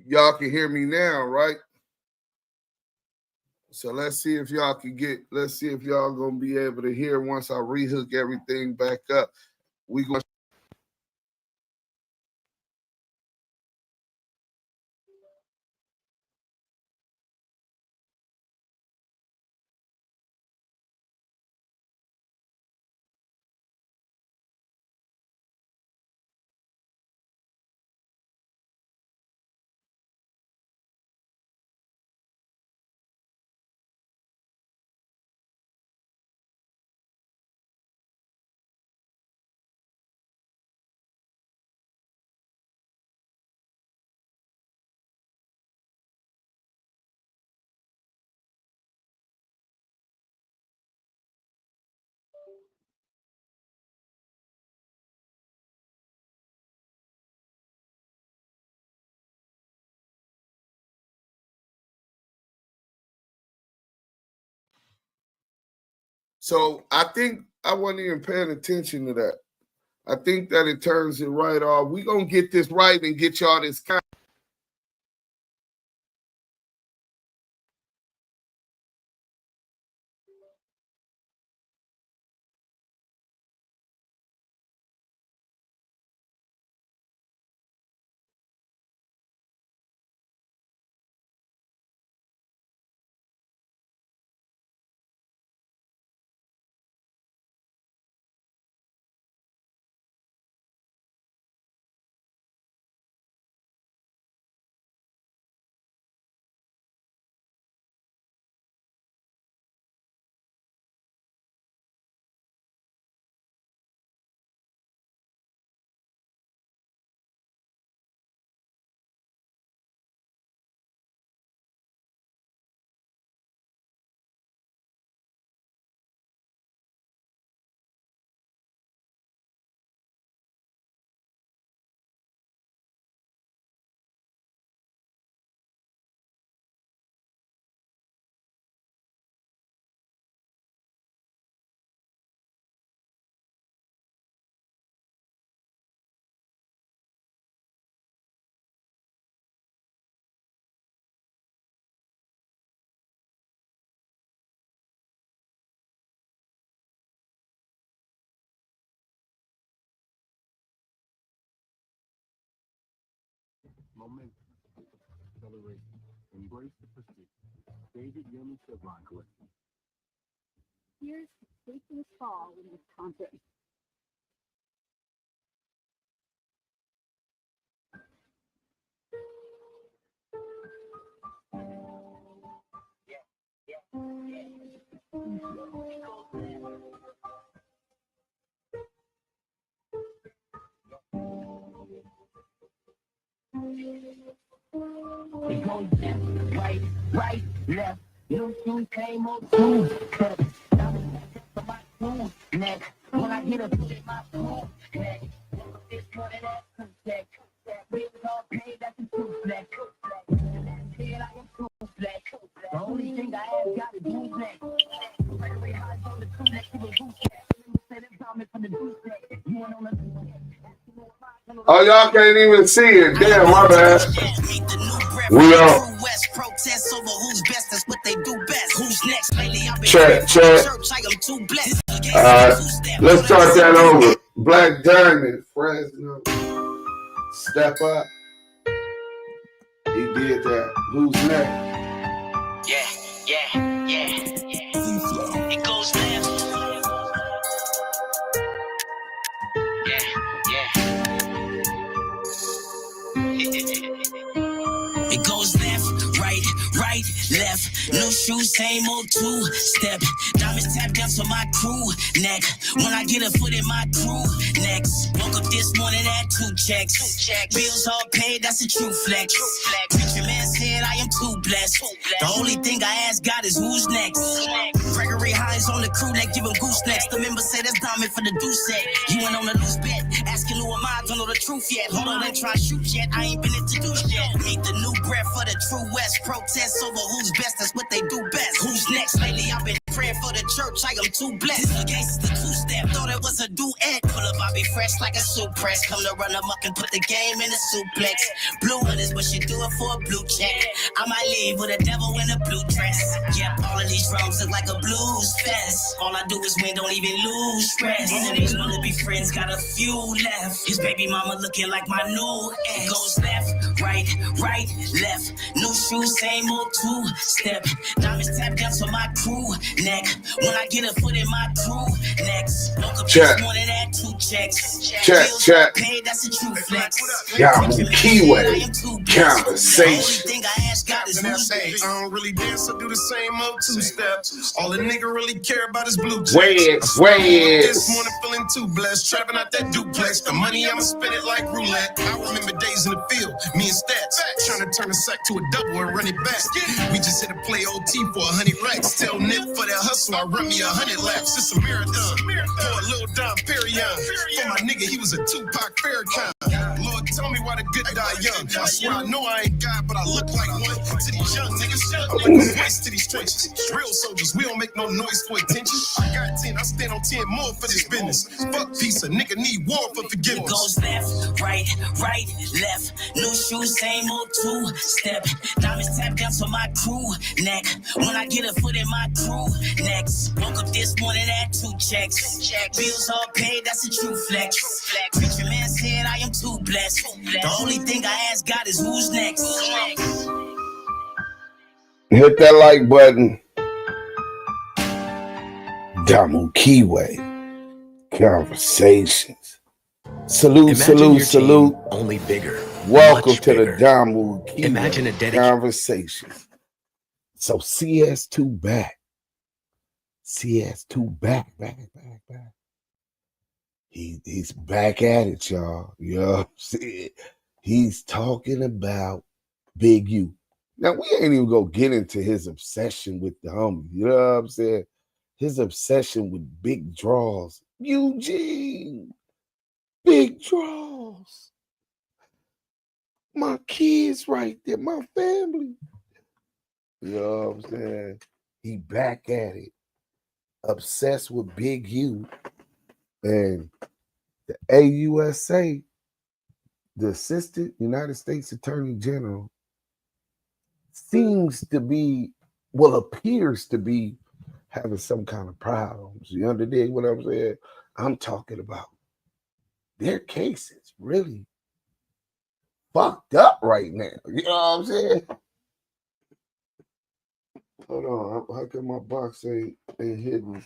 y'all can hear me now, right? So let's see if y'all can get, let's see if y'all gonna be able to hear once I rehook everything back up. We gonna So I think I wasn't even paying attention to that. I think that it turns it right off. We're going to get this right and get y'all this kind. Momentum, acceleration, embrace the pursuit. David Yumi Chevron Collection. Here's Taking Fall in Wisconsin. It goes left, right, right, left. Your shoes came on two. For my shoes, next. When I get a put in my shoes, next. This one and that two sex. We was all paid, that's a two flex. Head, I am two flex. The only thing I have got is two flex. Gregory High on the two next to the two flex. Said it's coming from the two flex. You went on the two flex. Oh, y'all can't even see it. Damn, my bad. We on. Check. Let's start that over. Black Diamond, Fresno. Step up. He did that. Who's next? Yeah. It goes left. It goes left, right, left. New shoes, same old two-step. Diamonds tap dance for my crew neck. When I get a foot in my crew next. Woke up this morning at two checks. Bills all paid, that's a true flex. Preacher man said I am too blessed. The only thing I ask God is who's next. Gregory Hines on the crew that give him goose necks. The members say that's diamond for the Duse set. You went on a loose bet, asking who am I, don't know the truth yet. Hold on, ain't try to shoot yet, I ain't been introduced yet. Meet the new breath for the true West. Protest over who's best, that's what they do best. Who's next? Lately I've been praying for the church, I am too blessed. This against the two-step, thought it was a duet. Pull up, I be fresh like a soup press. Come to run amok and put the game in a suplex. Blue one is what you do it for a blue check. I might leave with a devil in a blue dress. Yep, all of these drums look like a blues fest. All I do is win, don't even lose stress. And these wanna be friends, got a few left. His baby mama looking like my new ex. Goes left, right, left. New shoes, same old two-step. Diamonds tap down to my crew neck. When I get a foot in my crew next. Woke up this morning at 2 checks. Check. Paid, that's a true flex. Damu, Kiwe, conversation. Thing I ask God is who's I don't really dance, I do the same old two-step. All a nigga really care about is blue checks. This morning feeling too blessed, trapping out that duplex. The money I'ma spend it like roulette. I remember days in the field, me and Stats, trying to turn a sack to a double and run it back. We just hit a play OT for 100 racks. Tell Nip for that hustle, I run me 100 laps. It's a marathon. For a little Dom Perignon. For my nigga, he was a Tupac Farrakhan. Lord, tell me why the good die young. I swear I know I ain't God, but I look like one. To these young niggas, I'm like a voice to these trenches. Real soldiers, we don't make no noise for attention. I got 10, I stand on 10 more for this business. Fuck peace, a nigga need war for forgiveness. It goes left, right, left. New shoes, same old two-step. Diamonds tap down to my crew neck. When I get a foot in my crew next. Woke up this morning at 2 checks. Bills all paid, that's a true flex. Preacher man said I am too blessed. The only thing I ask God is who's next. Hit that like button. Damu, Kiwe, conversations. Salute. Only bigger. Welcome much to bigger. the Damu, Kiwe Imagine a dedication. conversations. So CS2 back. CS2 back. He's back at it, y'all. You know what I'm saying? He's talking about Big U. Now, we ain't even gonna get into his obsession with the homie. You know what I'm saying? His obsession with big draws. Eugene, big draws. My kids right there, my family. You know what I'm saying? He back at it. Obsessed with Big U. And the AUSA, the Assistant United States Attorney General, seems to be, well, appears to be having some kind of problems. You understand what I'm saying? I'm talking about their cases really fucked up right now. You know what I'm saying? Hold on. How come my box ain't hidden?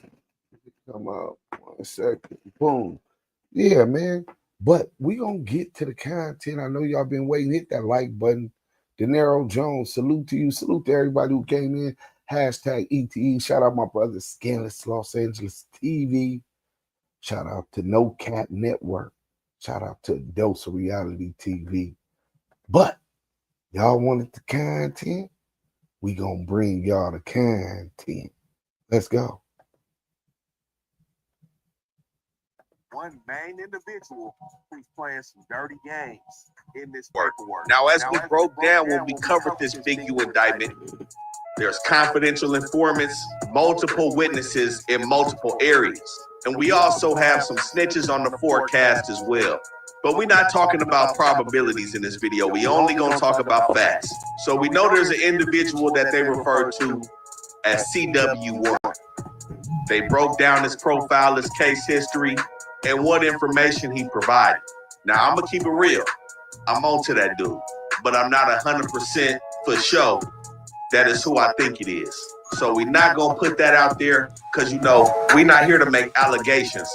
Come out 1 second. Boom. Yeah, man. But we gonna get to the content. I know y'all been waiting. Hit that like button. De Niro Jones, salute to you. Salute to everybody who came in. Hashtag ETE. Shout out my brother Scandalous Los Angeles TV. Shout out to No Cat Network. Shout out to Dose of Reality TV. But y'all wanted the content? We gonna bring y'all the content. Let's go. One main individual who's playing some dirty games in this paperwork. Now, as we broke down when we covered this Big U indictment, there's confidential informants, multiple witnesses in multiple areas. And we also have some snitches on the forecast as well. But we're not talking about probabilities in this video. We only gonna talk about facts. So we know there's an individual that they refer to as CW1. They broke down his profile, his case history, and what information he provided. Now, I'm gonna keep it real. I'm on to that dude, but I'm not 100% for sure that is who I think it is. So we're not gonna put that out there because, you know, we're not here to make allegations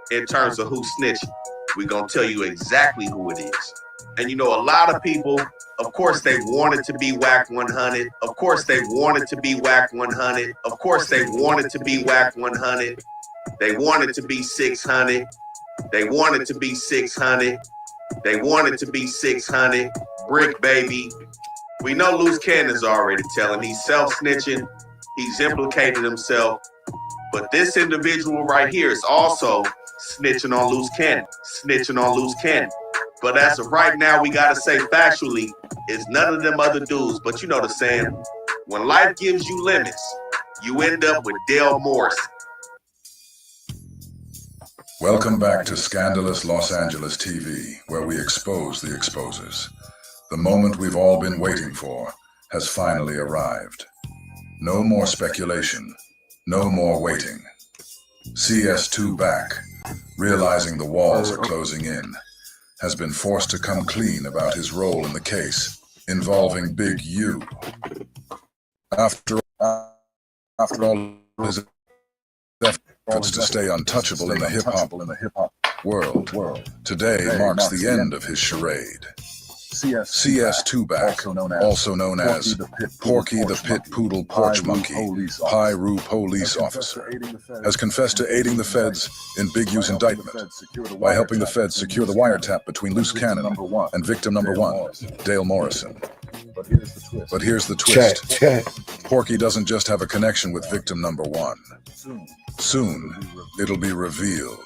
in terms of who's snitching. We're gonna tell you exactly who it is. And you know, a lot of people, of course, they wanted to be WACK100. Of course, they wanted to be WACK100. Of course, they wanted to be WACK100. They wanted to be 600. They wanted to be 600. They wanted to be 600. Brick baby. We know Loose Cannon's already telling. He's self-snitching. He's implicated himself. But this individual right here is also snitching on Loose Cannon. Snitching on Loose Cannon. But as of right now, we got to say factually, it's none of them other dudes. But you know the saying, when life gives you limits, you end up with Dale Morrison. Welcome back to Scandalous Los Angeles TV, where we expose the exposers. The moment we've all been waiting for has finally arrived. No more speculation, no more waiting. CS2 back, realizing the walls are closing in, has been forced to come clean about his role in the case involving Big U. After all his efforts to stay untouchable in the hip-hop world, today marks the end of his charade. CS2 back, also known as Porky the Pit Poodle Porch Monkey, Pyru police officer, has confessed to aiding the feds in Big U's indictment by helping the feds secure the wiretap between loose cannon and victim number one, Dale Morrison. But here's the twist. Check. Porky doesn't just have a connection with victim number one. Soon, it'll be revealed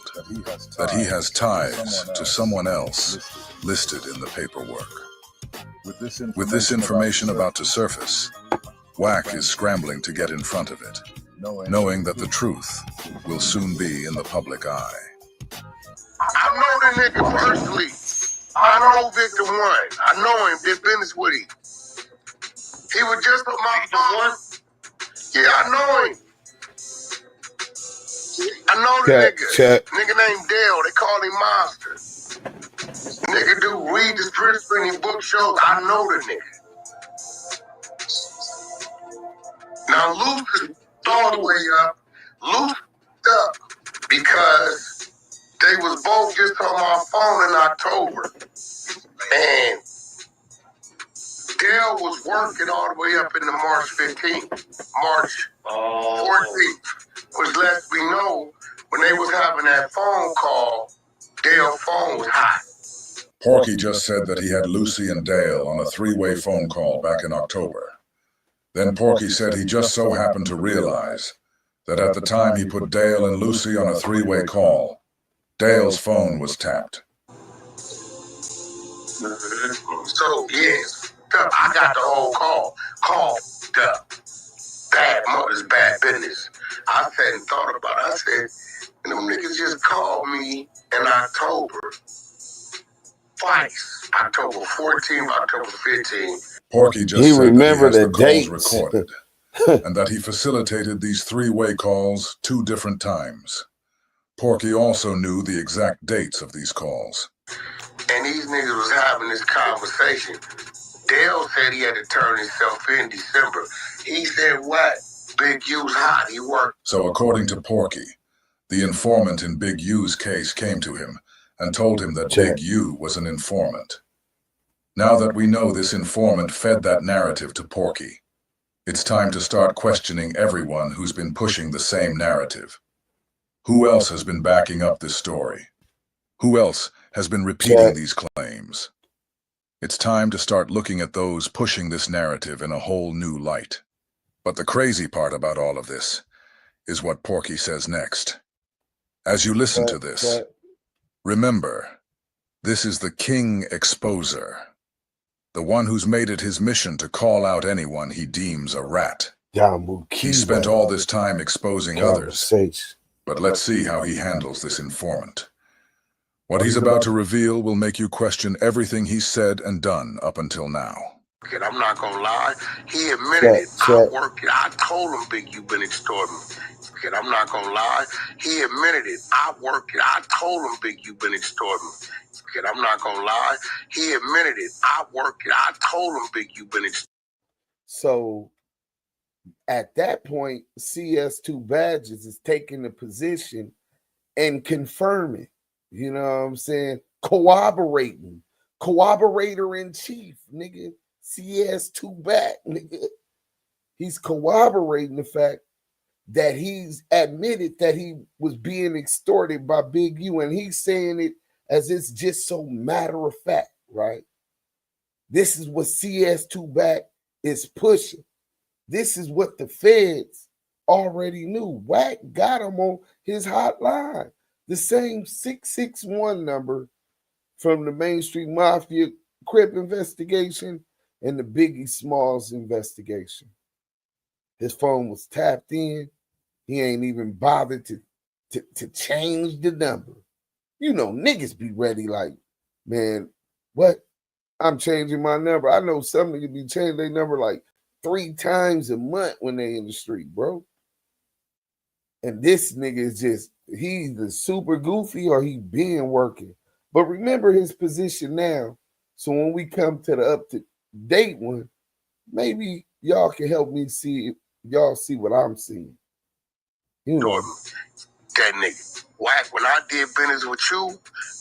that he has ties to someone else listed in the paperwork. With this information about to surface, WACK is scrambling to get in front of it, knowing that the truth will soon be in the public eye. I know the nigga personally. I know Victor One. I know him, did business with him. He was just on my phone. Yeah, I know him. I know the nigga. Nigga named Dale. They call him Monster. Nigga do read the scripts in his book shows. I know the nigga. Now Luke is all the way up. Luke up because they was both just on my phone in October. And Dale was working all the way up into March 15th, March 14th, which lets me know when they was having that phone call, Dale's phone was hot. Porky just said that he had Lucy and Dale on a three-way phone call back in October. Then Porky said he just so happened to realize that at the time he put Dale and Lucy on a three-way call, Dale's phone was tapped. So, yes, I got the whole call. Called bad mother's bad business. I sat and thought about it. I said, them niggas just called me in October. Twice. October 14th, October 15th. Porky just said that he has the calls recorded, and that he facilitated these three-way calls 2 different times. Porky also knew the exact dates of these calls. And these niggas was having this conversation. Dale said he had to turn himself in December. He said, what? Big U's hot, he worked. So according to Porky, the informant in Big U's case came to him and told him that Big U was an informant. Now that we know this informant fed that narrative to Porky, it's time to start questioning everyone who's been pushing the same narrative. Who else has been backing up this story? Who else has been repeating these claims? It's time to start looking at those pushing this narrative in a whole new light. But the crazy part about all of this is what Porky says next. As you listen to this, remember, this is the King Exposer, the one who's made it his mission to call out anyone he deems a rat. Damu, he spent all this time exposing others, but let's see how he handles this informant. What he's about to reveal will make you question everything he's said and done up until now. I'm not gonna lie, he admitted it. I worked it. I told him, Big, you been extorting me. I'm not gonna lie, he admitted it. I worked it. I told him, Big, you been extorting me. I'm not gonna lie, he admitted it. I worked it. I told him, Big, you been extorting me. So at that point, CS2 Badges is taking the position and confirming, you know what I'm saying? Corroborating. Corroborator in chief, nigga. CS2 back, nigga. He's corroborating the fact that he's admitted that he was being extorted by Big U, and he's saying it as it's just so matter of fact, right? This is what CS2 back is pushing. This is what the feds already knew. WACK got him on his hotline, the same 661 number from the Main Street Mafia Crip investigation and the Biggie Smalls investigation. his phone was tapped in. He ain't even bothered to change the number. You know, niggas be ready like, man, what? I'm changing my number. I know some niggas be changing their number like 3 times a month when they in the street, bro. And this nigga is just, he's the super goofy or he been working. But remember his position now. So when we come to the up-to-date one, maybe y'all can help me see, y'all see what I'm seeing. You know. That nigga. Wack, when I did business with you,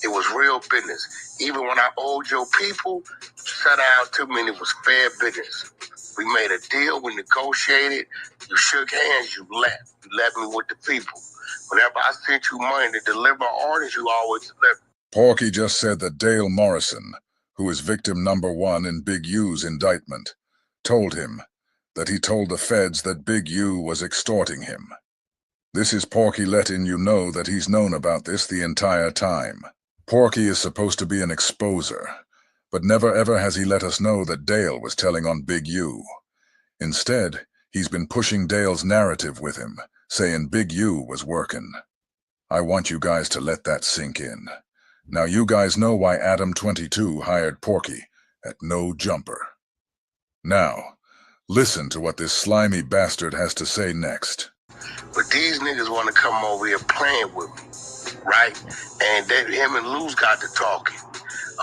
it was real business. Even when I owed your people, shut down to me and it was fair business. We made a deal, we negotiated, you shook hands, you left. You left me with the people. Whenever I sent you money to deliver orders, you always deliver. Porky just said that Dale Morrison, who is victim number 1 in Big U's indictment, told him that he told the feds that Big U was extorting him. This is Porky letting you know that he's known about this the entire time. Porky is supposed to be an exposer, but never ever has he let us know that Dale was telling on Big U. Instead, he's been pushing Dale's narrative with him, saying Big U was working. I want you guys to let that sink in. Now you guys know why Adam 22 hired Porky at no jumper. Now, listen to what this slimy bastard has to say next. But these niggas want to come over here playing with me, right? And then him and Luz got to talking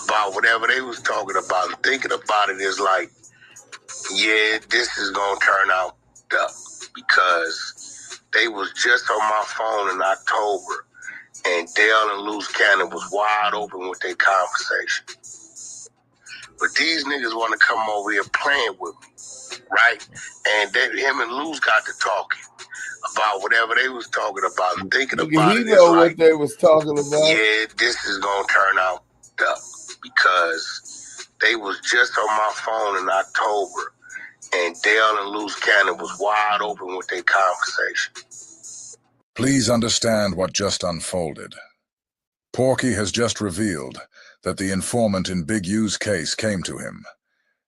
about whatever they was talking about. And thinking about it is like, yeah, this is going to turn out dumb. Because they was just on my phone in October. And Dale and Luz Cannon was wide open with their conversation. But these niggas want to come over here playing with me, right? And then him and Luz got to talking about whatever they was talking about and thinking about it. He know what they was talking about. Yeah, this is gonna turn out dumb because they was just on my phone in October, and Dale and Luz Cannon was wide open with their conversation. Please understand what just unfolded. Porky has just revealed that the informant in Big U's case came to him,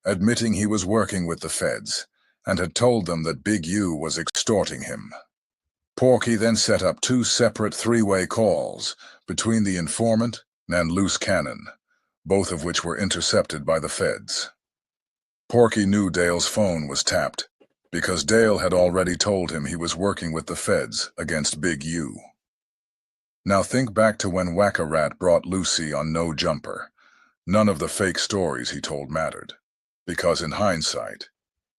admitting he was working with the feds, and had told them that Big U was extorting him. Porky then set up 2 separate 3-way calls between the informant and Luz Cannon, both of which were intercepted by the feds. Porky knew Dale's phone was tapped, because Dale had already told him he was working with the feds against Big U. Now think back to when Whack-A-Rat brought Lucy on No Jumper. None of the fake stories he told mattered, because in hindsight,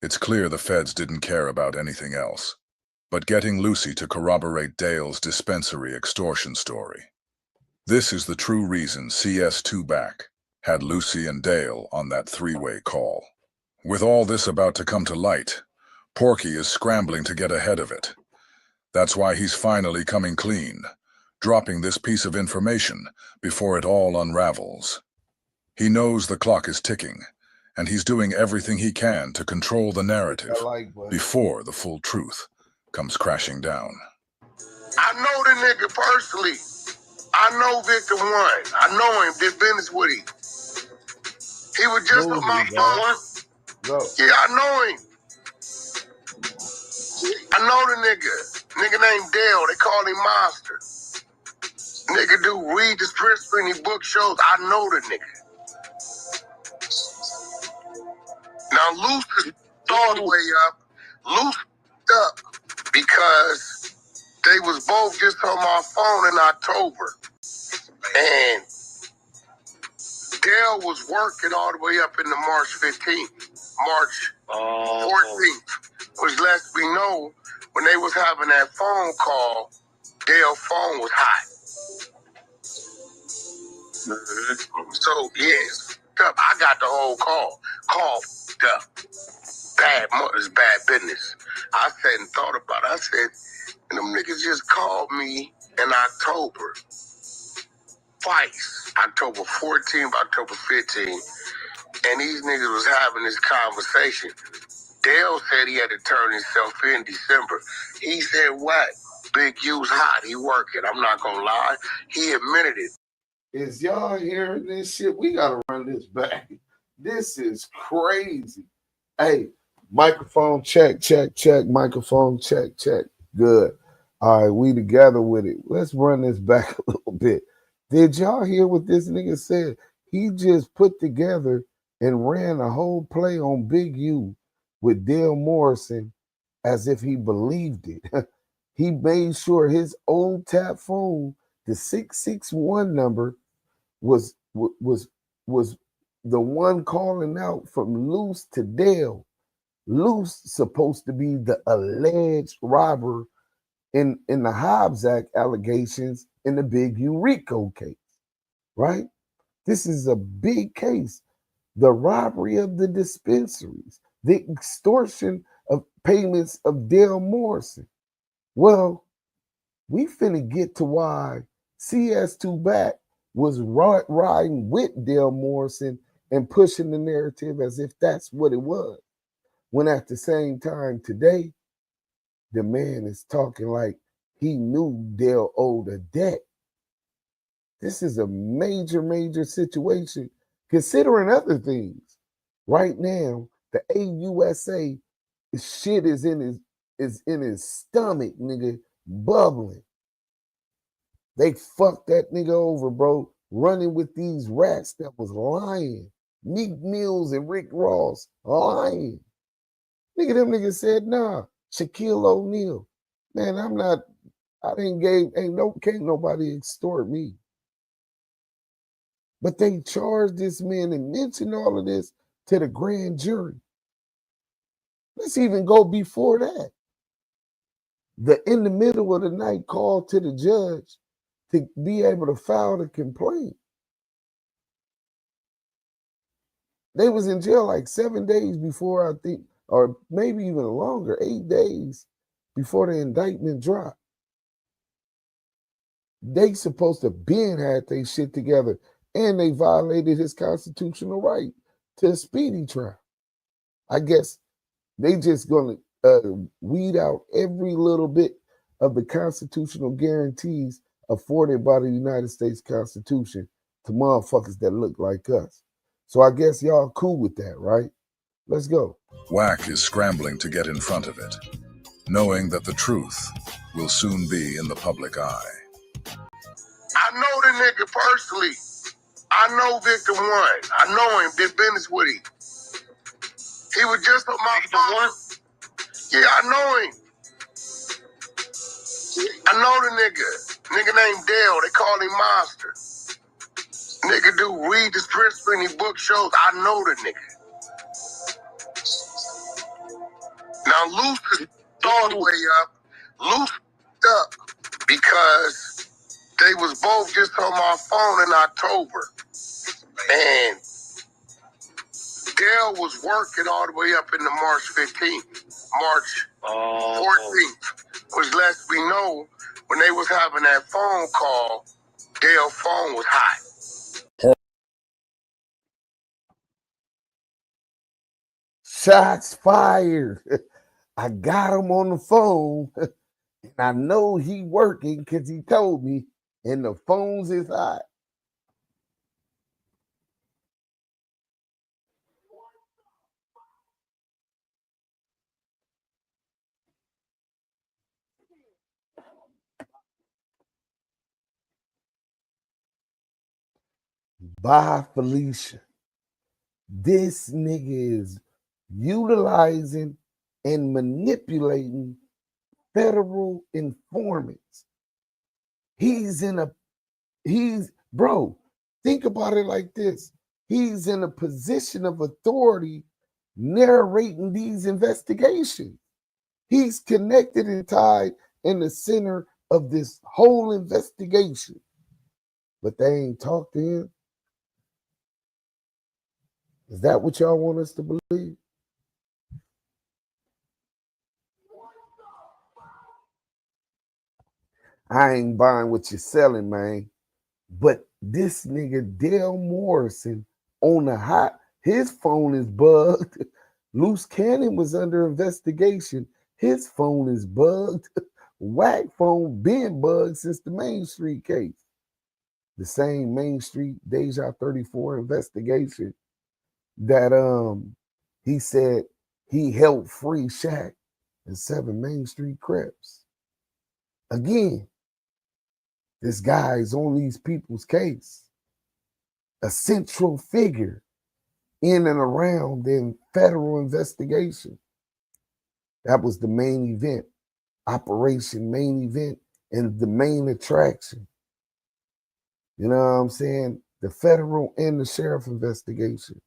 it's clear the feds didn't care about anything else but getting Lucy to corroborate Dale's dispensary extortion story. This is the true reason CS2 Back had Lucy and Dale on that 3-way call. With all this about to come to light, Porky is scrambling to get ahead of it. That's why he's finally coming clean, dropping this piece of information before it all unravels. He knows the clock is ticking, and he's doing everything he can to control the narrative before the full truth comes crashing down. I know the nigga personally. I know Victim 1. I know him, did business with him. He was just on my phone. Yeah, I know him. I know the nigga. Nigga named Dale. They call him Monster. Nigga do read the scripts in his book shows. I know the nigga. Now Luce is all the way up. Luce up because they was both just on my phone in October. And Dale was working all the way up into March 15th, March 14th, which lets me know when they was having that phone call, Dale's phone was hot. So, yes, I got the whole call. Call up. It's bad business. I said and thought about it. I said, and them niggas just called me in October. Twice. October 14th, October 15th. And these niggas was having this conversation. Dale said he had to turn himself in December. He said, what? Big U's hot. He working. I'm not going to lie. He admitted it. Is y'all hearing this shit? We got to run this back. This is crazy. Hey, Microphone check, check, check. Microphone check, check. Good. All right, we together with it. Let's run this back a little bit. Did y'all hear what this nigga said? He just put together and ran a whole play on Big U with Dale Morrison as if he believed it. He made sure his old tap phone, the 661 number, was the one calling out from Luce to Dale. Luce supposed to be the alleged robber in the Hobbs Act allegations in the Big U Rico case, right? This is a big case. The robbery of the dispensaries, the extortion of payments of Dale Morrison. Well, we finna get to why CS2 Back was riding with Dale Morrison and pushing the narrative as if that's what it was. When at the same time today, the man is talking like he knew Dale owed a debt. This is a major, major situation, considering other things. Right now, the AUSA shit is in his stomach, nigga, bubbling. They fucked that nigga over, bro, running with these rats that was lying. Meek Mills and Rick Ross lying. Nigga, them niggas said, nah, Shaquille O'Neal. Man, can't nobody extort me. But they charged this man and mentioned all of this to the grand jury. Let's even go before that. In the middle of the night, call to the judge to be able to file the complaint. They was in jail like 7 days before, I think, or maybe even longer, 8 days before the indictment dropped. They supposed to been had their shit together, and they violated his constitutional right to a speedy trial. I guess they just gonna weed out every little bit of the constitutional guarantees afforded by the United States Constitution to motherfuckers that look like us. So I guess y'all cool with that, right? Let's go. WACK is scrambling to get in front of it, knowing that the truth will soon be in the public eye. I know the nigga personally. I know Victor One. I know him, did business with him. He was just on my phone. Yeah, I know him. I know the nigga. Nigga named Dale. They call him Monster. Nigga do read the scripts when he book shows. I know the nigga. Now Luce is all the way up. Luce up because they was both just on my phone in October. And Dale was working all the way up into March 15th, March 14th, which lets me know when they was having that phone call, Dale's phone was hot. Shots fired. I got him on the phone, and I know he working because he told me, and the phones is hot. Bye, Felicia. This nigga is utilizing and manipulating federal informants. Bro, think about it like this. He's in a position of authority narrating these investigations. He's connected and tied in the center of this whole investigation. But they ain't talked to him. Is that what y'all want us to believe? I ain't buying what you're selling, man. But this nigga Dale Morrison on the hot, his phone is bugged. Loose Cannon was under investigation. His phone is bugged. WACK phone been bugged since the Main Street case. The same Main Street Deja 34 investigation that he said he helped free Shaq and 7 Main Street Crips. Again, this guy is on these people's case. A central figure in and around the federal investigation. That was the main event, Operation Main Event, and the main attraction. You know what I'm saying? The federal and the sheriff investigation.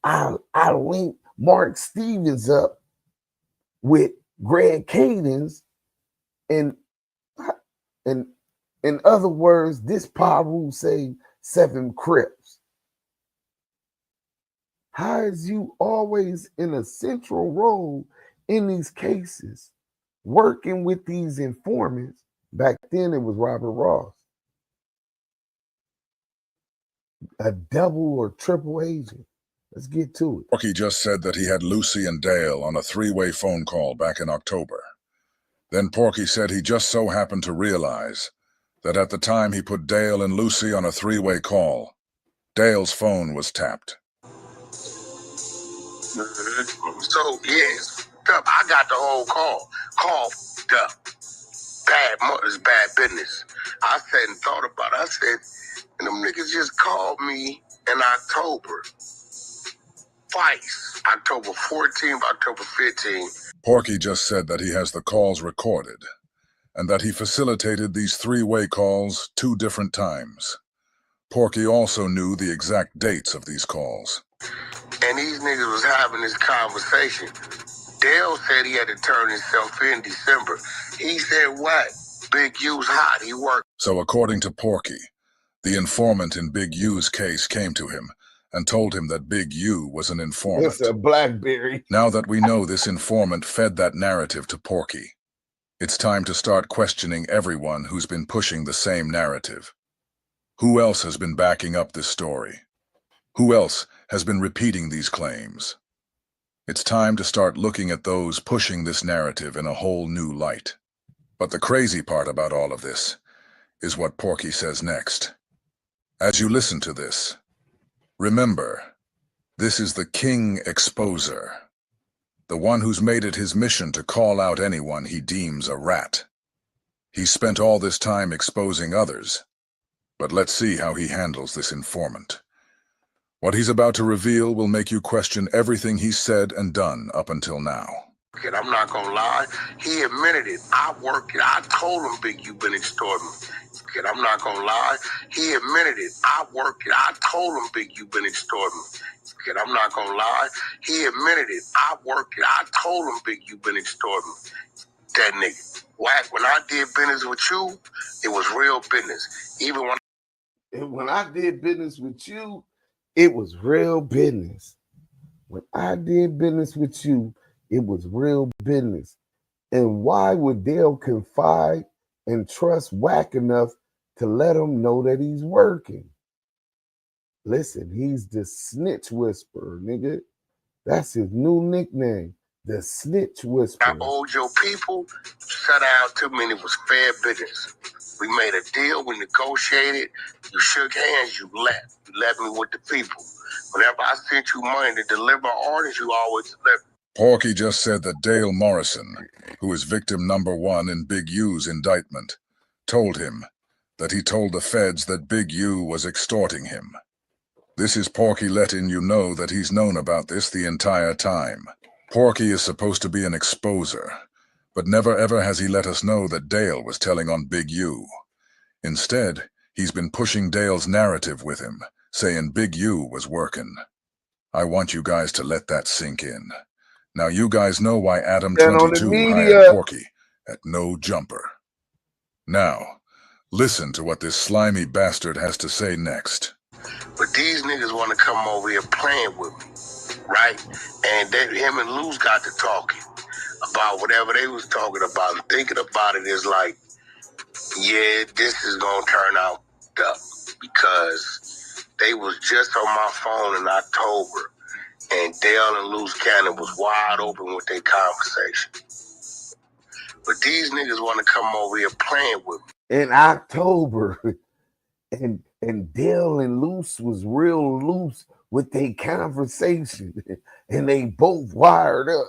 I linked Mark Stevens up with Greg Cadence, and in other words, this Paru saved 7 Crips. How is you always in a central role in these cases, working with these informants? Back then it was Robert Ross. A double or triple agent. Let's get to it. Porky just said that he had Lucy and Dale on a 3-way phone call back in October. Then Porky said he just so happened to realize that at the time he put Dale and Lucy on a 3-way call, Dale's phone was tapped. So, yes, I got the whole call. Call up. It's bad business. I said and thought about it. I said, and them niggas just called me in October. Twice. October 14th, October 15th. Porky just said that he has the calls recorded and that he facilitated these 3-way calls 2 different times. Porky also knew the exact dates of these calls. And these niggas was having this conversation. Dale said he had to turn himself in December. He said, what? Big U's hot. He worked. So according to Porky, the informant in Big U's case came to him and told him that Big U was an informant. It's a BlackBerry. Now that we know this informant fed that narrative to Porky, it's time to start questioning everyone who's been pushing the same narrative. Who else has been backing up this story? Who else has been repeating these claims? It's time to start looking at those pushing this narrative in a whole new light. But the crazy part about all of this is what Porky says next. As you listen to this, remember, this is the King Exposer, the one who's made it his mission to call out anyone he deems a rat. He's spent all this time exposing others, but let's see how he handles this informant. What he's about to reveal will make you question everything he's said and done up until now. I'm not gonna lie, he admitted it. I told him, Big, you been extorting me. I'm not gonna lie, he admitted it. I told him, Big, you been extorting me. I'm not gonna lie, he admitted it. I told him, Big, you been extorting me. That nigga. Wack, when I did business with you, it was real business. Even when I did business with you, it was real business. When I did business with you, it was real business. And why would Dale confide and trust Wack enough to let him know that he's working? Listen, he's the snitch whisperer, nigga. That's his new nickname, the snitch whisperer. I owed your people, shut out to me, and it was fair business. We made a deal, we negotiated, you shook hands, you left. You left me with the people. Whenever I sent you money to deliver orders, you always delivered. Porky just said that Dale Morrison, who is victim number 1 in Big U's indictment, told him that he told the feds that Big U was extorting him. This is Porky letting you know that he's known about this the entire time. Porky is supposed to be an exposer, but never ever has he let us know that Dale was telling on Big U. Instead, he's been pushing Dale's narrative with him, saying Big U was working. I want you guys to let that sink in. Now you guys know why Adam 22 hired Porky at no jumper. Now, listen to what this slimy bastard has to say next. But these niggas want to come over here playing with me, right? And him and Luz got to talking about whatever they was talking about. And thinking about it is like, yeah, this is going to turn out up. Because they was just on my phone in October. And Dale and Luz Cannon was wide open with their conversation. But these niggas want to come over here playing with me. In October. And Dale and Luz was real loose with their conversation, and they both wired up.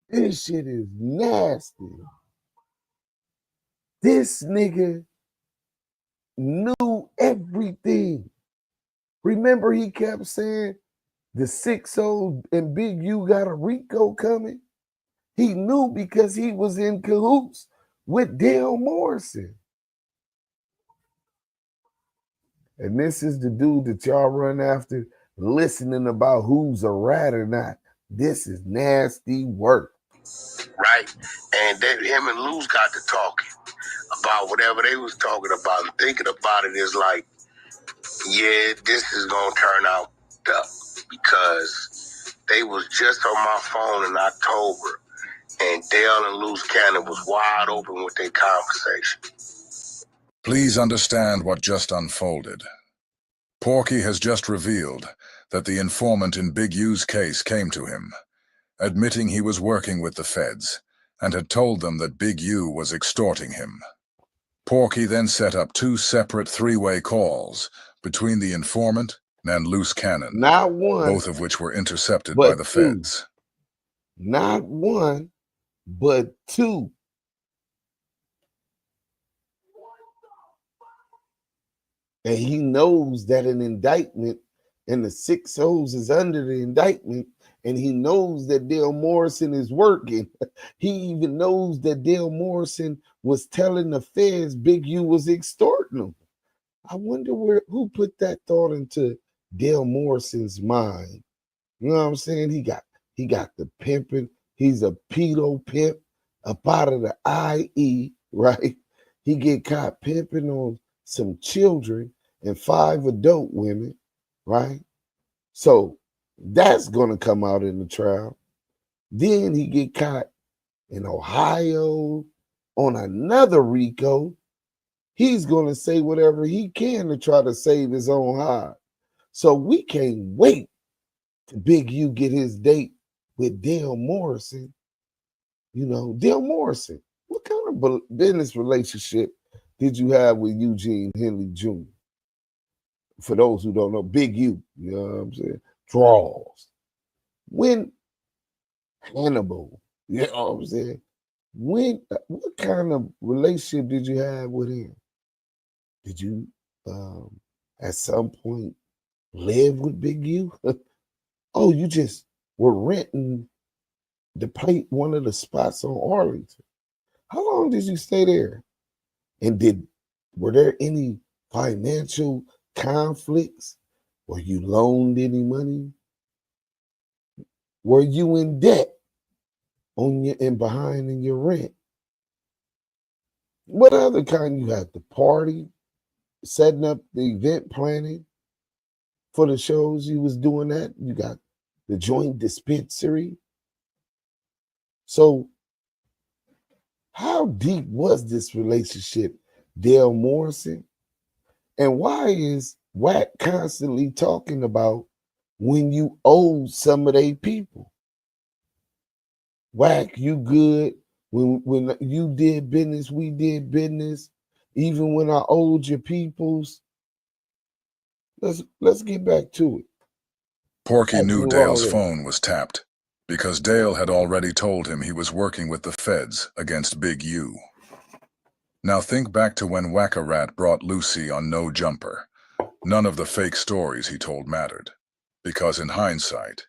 This shit is nasty. This nigga knew everything. Remember, he kept saying the 6-0 and Big U got a Rico coming. He knew because he was in cahoots with Dale Morrison. And this is the dude that y'all run after, listening about who's a rat or not. This is nasty work. Right? And then him and Luz got to talking about whatever they was talking about. And thinking about it is like, yeah, this is going to turn out tough. Because they was just on my phone in October. And Dale and Luz Cannon was wide open with their conversation. Please understand what just unfolded. Porky has just revealed that the informant in Big U's case came to him, admitting he was working with the feds, and had told them that Big U was extorting him. Porky then set up 2 separate 3-way calls between the informant and Loose Cannon, not one, both of which were intercepted by the feds. Not one, but 2. And he knows that an indictment and the 6-0s is under the indictment, and he knows that Dale Morrison is working. He even knows that Dale Morrison was telling the feds Big U was extorting him. I wonder who put that thought into Dale Morrison's mind. You know what I'm saying? He got the pimping. He's a pedo pimp up out of the IE, right? He get caught pimping on some children and 5 adult women, right? So that's gonna come out in the trial. Then he get caught in Ohio on another Rico. He's gonna say whatever he can to try to save his own hide. So we can't wait to Big U get his date with Dale Morrison. You know, Dale Morrison, what kind of business relationship did you have with Eugene Henley Jr.? For those who don't know, Big U, you know what I'm saying? Draws. When Hannibal, you know what I'm saying? What kind of relationship did you have with him? Did you at some point live with Big U? Oh, you just were renting to play one of the spots on Arlington. How long did you stay there? And were there any financial conflicts? Were you loaned any money? Were you in debt behind in your rent? What other kind? You had the party, setting up the event planning for the shows you was doing that. You got the joint dispensary. So how deep was this relationship, Dale Morrison? And why is WACK constantly talking about when you owe some of their people? WACK, you good. When you did business, we did business. Even when I owed your peoples. Let's get back to it. Porky knew Dale's phone was tapped because Dale had already told him he was working with the feds against Big U. Now think back to when Whack-A-Rat brought Lucy on No Jumper. None of the fake stories he told mattered, because in hindsight,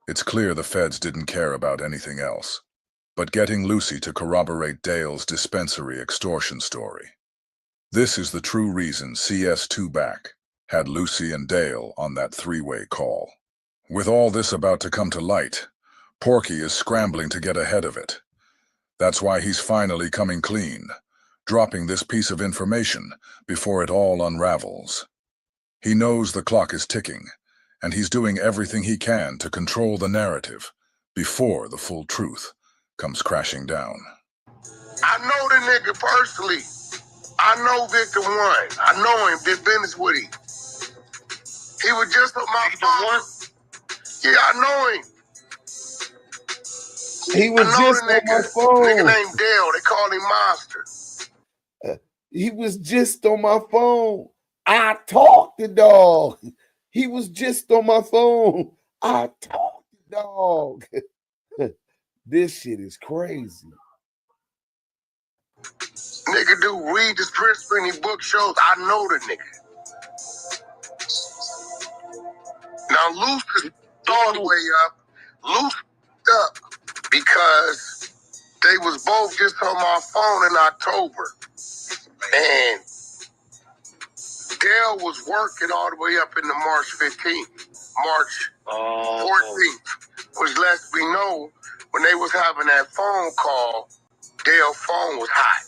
it's clear the feds didn't care about anything else but getting Lucy to corroborate Dale's dispensary extortion story. This is the true reason CS2 Back had Lucy and Dale on that 3-way call. With all this about to come to light, Porky is scrambling to get ahead of it. That's why he's finally coming clean, dropping this piece of information before it all unravels. He knows the clock is ticking, and he's doing everything he can to control the narrative before the full truth comes crashing down. I know the nigga personally. I know Victor 1. I know him, did business with him. He was just on my phone. Yeah, I know him. He was just on my phone. Nigga named Dale. They call him Monster. He was just on my phone. I talked the dog. He was just on my phone. I talked the dog. This shit is crazy. Nigga do read the script any book shows. I know the nigga. Now Luce is all the way up. Luce up because they was both just on my phone in October. And Dale was working all the way up into March 15th, March 14th, which lets me know when they was having that phone call, Dale's phone was hot.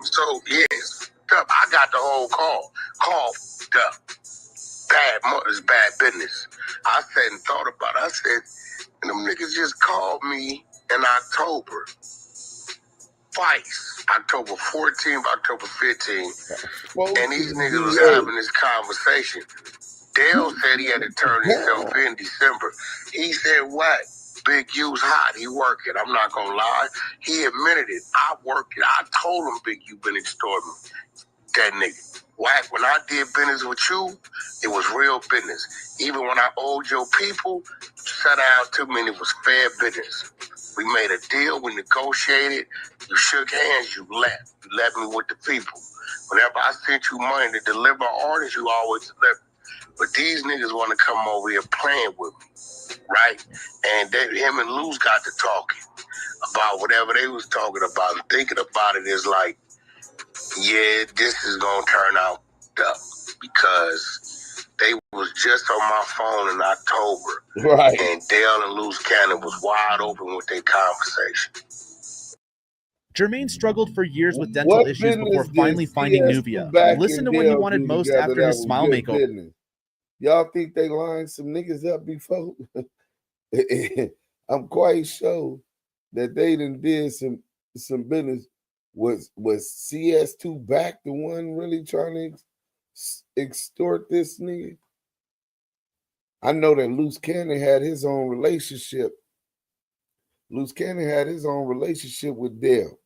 So, yes, I got the whole call. Call up. It's bad business. I said and thought about it. I said, and them niggas just called me in October. Twice. October 14th, October 15th. And these niggas was having this conversation. Dale said he had to turn himself in December. He said, what? Big U's hot. He working. I'm not going to lie. He admitted it. I worked it. I told him Big U been extorting me. That nigga. Wack, when I did business with you, it was real business. Even when I owed your people, sat down to me and it was fair business. We made a deal, we negotiated, you shook hands, you left. You left me with the people. Whenever I sent you money to deliver orders, you always deliver. But these niggas want to come over here playing with me, right? And him and Luz got to talking about whatever they was talking about. And thinking about it is like, yeah, this is going to turn out up because they was just on my phone in October. Right. And Dale and Luz Cannon was wide open with their conversation. Jermaine struggled for years with dental issues before finally finding Nubia. Listen to what he wanted most after his smile makeover. Business. Y'all think they lined some niggas up before? I'm quite sure that they done did some business. Was CS2 back the one really trying to extort this nigga? I know that Luce Cannon had his own relationship. Luce Cannon had his own relationship with Dale.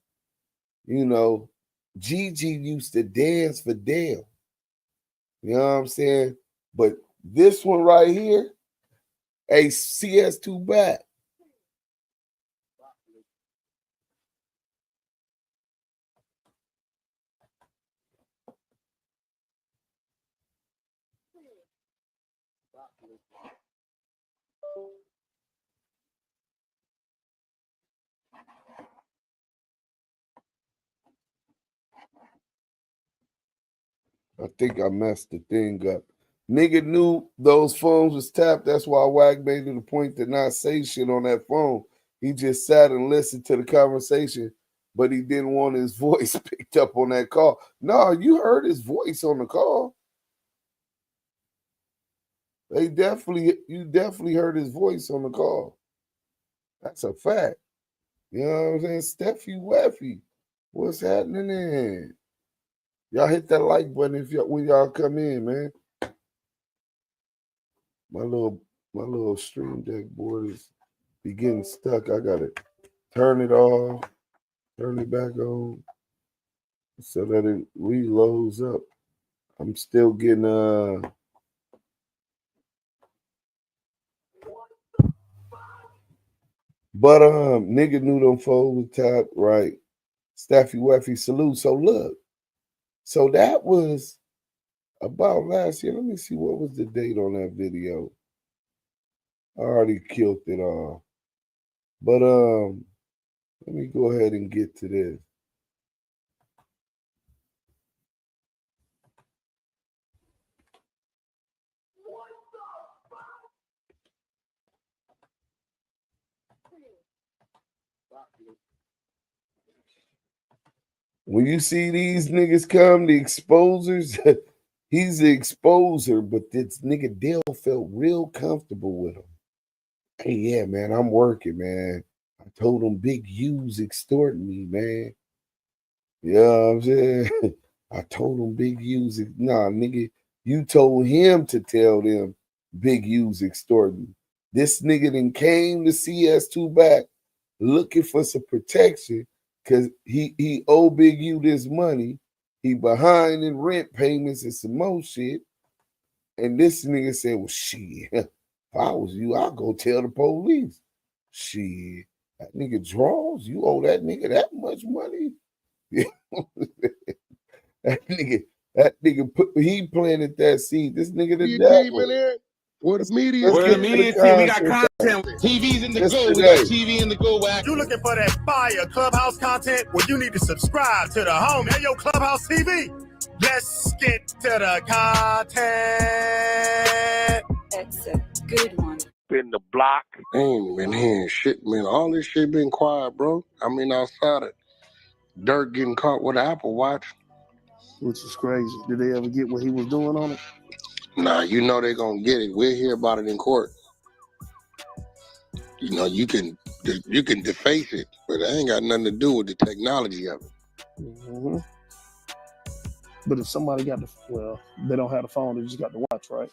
You know, Gigi used to dance for Dale. You know what I'm saying? But this one right here, a CS2 back. I think I messed the thing up. Nigga knew those phones was tapped. That's why Wack made it a point to not say shit on that phone. He just sat and listened to the conversation, but he didn't want his voice picked up on that call. No, you heard his voice on the call. You definitely heard his voice on the call. That's a fact. You know what I'm saying? Steffi Weffy, what's happening there? Y'all hit that like button when y'all come in, man. My little stream deck board is getting stuck. I gotta turn it off, turn it back on, so that it reloads up. I'm still getting but nigga knew them folks tapped right. Staffy Weffy salute. So look. So that was about last year. Let me see what was the date on that video. I already killed it all. But let me go ahead and get to this. When you see these niggas come, the exposers, he's the exposer, but this nigga Dale felt real comfortable with him. Hey, yeah, man, I'm working, man. I told him Big U's extorting me, man. You know what I'm saying? I told him Big U's, nah, nigga, you told him to tell them Big U's extorting. This nigga then came to CS2 back looking for some protection Cause he owe Big U this money. He behind in rent payments and some more shit. And this nigga said, well, shit, if I was you, I'll go tell the police. Shit, that nigga draws. You owe that nigga that much money? that nigga he planted that seed. This nigga the devil. Where the media? Where the media team, we got content. TV's in the go. We got TV in the go. WACK. You looking for that fire Clubhouse content? Well, you need to subscribe to the home. Hey, yo, Clubhouse TV. Let's get to the content. It's a good one. In the block. I ain't been hearing shit, man. All this shit been quiet, bro. I mean, outside of Dirk getting caught with an Apple Watch. Which is crazy. Did they ever get what he was doing on it? Nah, you know they gonna get it. We'll hear about it in court. You know, you can deface it, but it ain't got nothing to do with the technology of it. Mm-hmm. But if somebody got they don't have the phone, they just got the watch, right?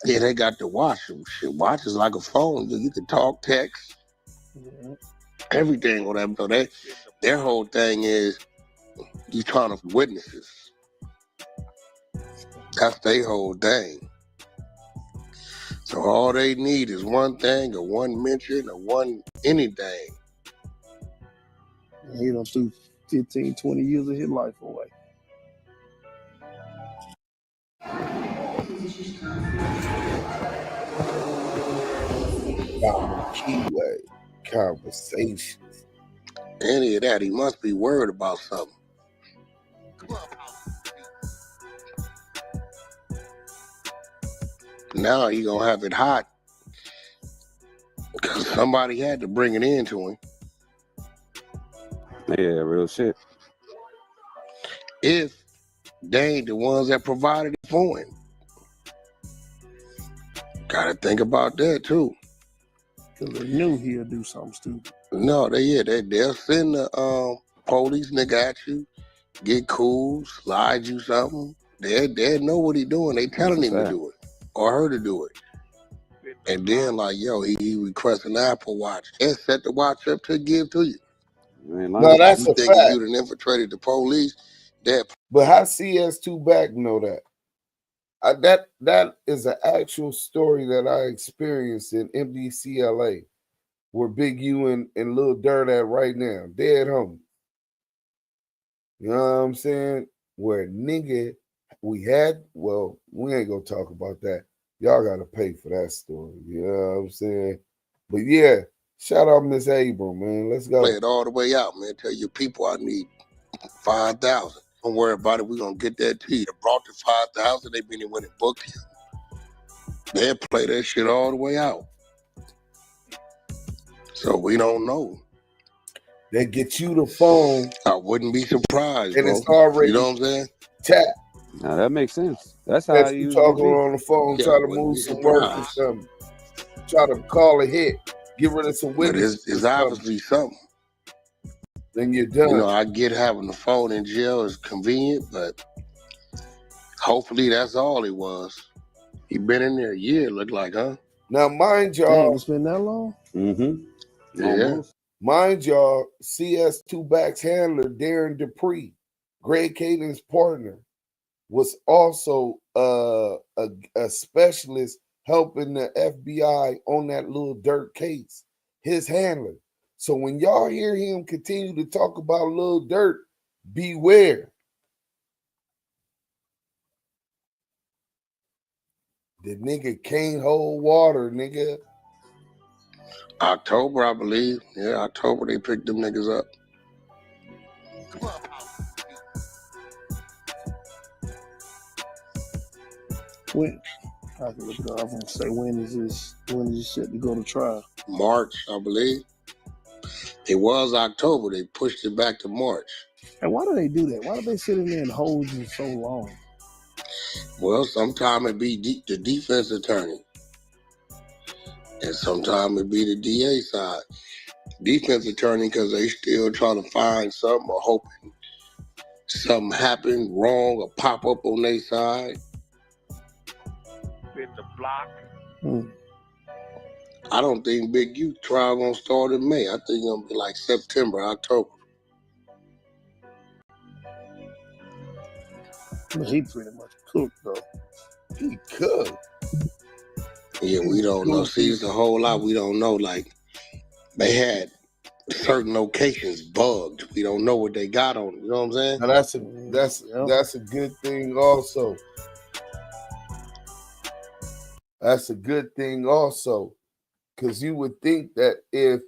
Yeah, they got the watch. Shit, watch is like a phone. You can talk, text, everything on that. So their whole thing is you trying to witnesses. That's their whole thing. So all they need is one thing or one mention or one anything. He done threw 15, 20 years of his life away. Kiwe conversations. Any of that, he must be worried about something. Now he gonna have it hot because somebody had to bring it in to him. Yeah, real shit. If they ain't the ones that provided it for him. Gotta think about that too. Because they knew he'll do something stupid. No, they'll send the police nigga at you, get cool, slide you something. They know what he doing. They telling him to do it or her to do it. And then like, yo, he requesting an Apple Watch. And set the watch up to give to you. Man, no, that's a fact. You done infiltrated the police. But how CS2 back know that? That is an actual story that I experienced in MDCLA, where Big U and Lil Dirt at right now. Dead home. You know what I'm saying? Where nigga, we ain't gonna talk about that. Y'all gotta pay for that story. You know what I'm saying? But yeah, shout out Miss Abram, man. Let's go. Play it all the way out, man. Tell your people I need 5,000. Don't worry about it. We're going to get that to you. They brought the 5,000. They been and went and booked you. They'll play that shit all the way out. So we don't know. They get you the phone. I wouldn't be surprised, and bro. It's already, you know what I'm saying? Tap. Now that makes sense. That's how you talking on the phone, try to move some work or something. Try to call a hit. Get rid of some witnesses. But it's obviously something. Then you're done. You know, I get having the phone in jail is convenient, but hopefully that's all it was. He been in there a year, look like, huh? Now, mind y'all. It's been that long? Mm-hmm. Yeah. Almost. Mind y'all, CS2 Back's handler, Darren Dupree, Greg Caden's partner, was also a specialist helping the FBI on that Lil Dirt case. His handler. So when y'all hear him continue to talk about Lil Dirt, beware. The nigga can't hold water, nigga. October, I believe. Yeah, October they picked them niggas up. When? I can look it up and say when is this set to go to trial? March, I believe. It was October. They pushed it back to March. And why do they do that? Why do they sit in there and hold you so long? Well, sometimes it be the defense attorney. And sometimes it be the DA side. Defense attorney, because they still trying to find something or hoping something happened wrong or pop up on their side. In the block. I don't think Big U trial gonna start in May. I think it's gonna be like September, October. He pretty much cooked though. He cooked. Yeah, we don't know. See, it's a whole lot we don't know. Like, they had certain locations bugged. We don't know what they got on. You know what I'm saying? Now that's a good thing also. That's a good thing also, because you would think that if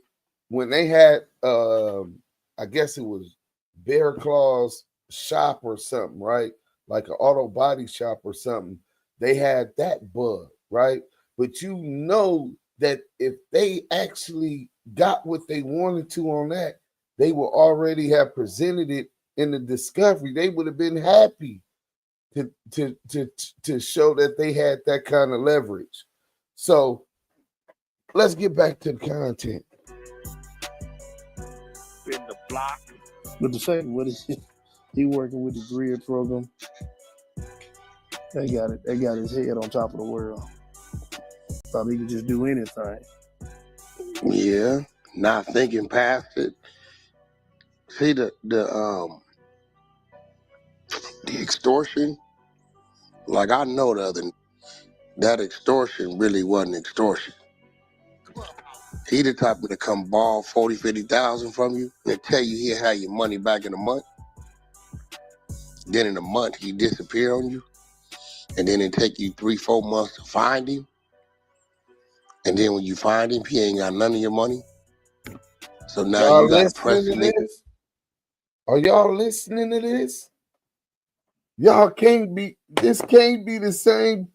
when they had, I guess it was Bear Claw's shop or something, right? Like an auto body shop or something, they had that bug, right? But you know that if they actually got what they wanted to on that, they would already have presented it in the discovery. They would have been happy to show that they had that kind of leverage. So let's get back to the content. In the block. But the fact what is he working with the grid program? They got it. They got his head on top of the world. Thought he could just do anything. Yeah, not thinking past it. See the extortion. Like, I know that extortion really wasn't extortion. He the type to come ball 40, 50,000 from you and tell you he'll have your money back in a month. Then in a month he disappear on you, and then it take you 3-4 months to find him. And then when you find him, he ain't got none of your money. So now y'all you got to press the nigga. This? Are y'all listening to this? Y'all can't be. This can't be the same.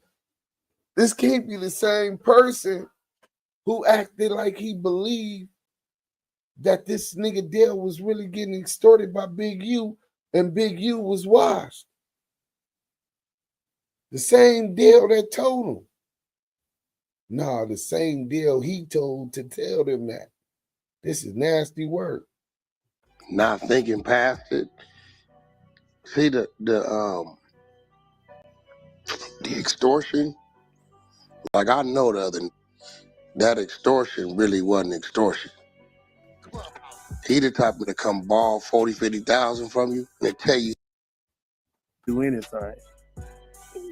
This can't be the same person who acted like he believed that this nigga Dale was really getting extorted by Big U, and Big U was washed. The same Dale that told him. Nah, the same Dale he told to tell them that. This is nasty work. Not thinking past it. See the extortion. Like, I know that extortion really wasn't extortion. He the type to come ball 40, 50,000 from you and tell you do anything.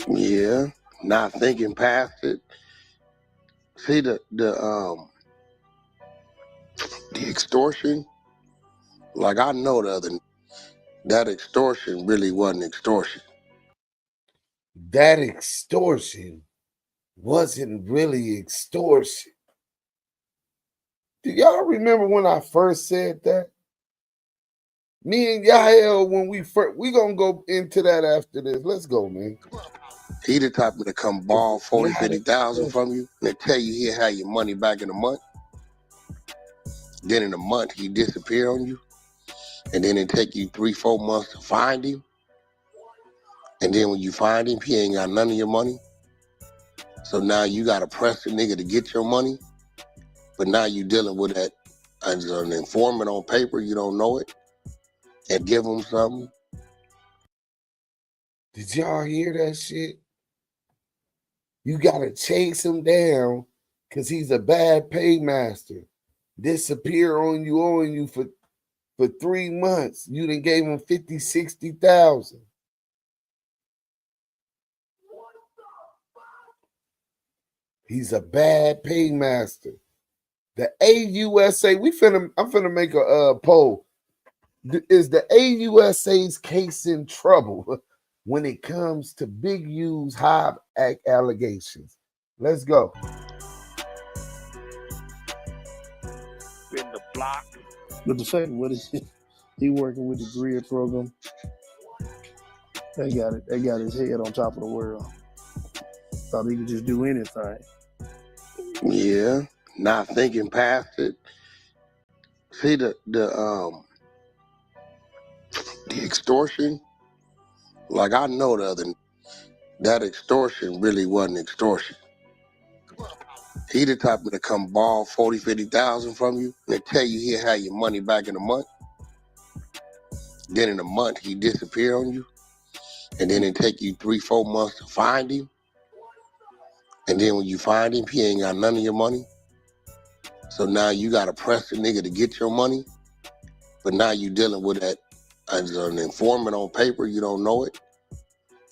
Yeah, not thinking past it. See the extortion. Like, I know that extortion really wasn't extortion. That extortion wasn't really extortion. Do y'all remember when I first said that? Me and Yael, when we gonna go into that after this. Let's go, man. He the type to come ball 40, 50,000 from you and tell you he'll have your money back in a month. Then in a month he disappear on you, and then it take you 3-4 months to find him. And then when you find him, he ain't got none of your money. So now you got to press the nigga to get your money. But now you dealing with that as an informant on paper. You don't know it. And give him something. Did y'all hear that shit? You got to chase him down because he's a bad paymaster. Disappear on you for 3 months. You done gave him 50, 60,000. He's a bad paymaster. The AUSA, I'm finna make a poll. Is the AUSA's case in trouble when it comes to Big U's Hobbs Act allegations? Let's go. In the block. But the fact what is he working with the grid program? They got it. They got his head on top of the world. Thought he could just do anything. Yeah, not thinking past it. See the extortion. Like, I know that extortion really wasn't extortion. He the type to come ball 40, 50,000 from you and tell you he'll have your money back in a month. Then in a month he disappear on you, and then it take you 3-4 months to find him. And then when you find him, he ain't got none of your money. So now you got to press the nigga to get your money. But now you dealing with that as an informant on paper. You don't know it.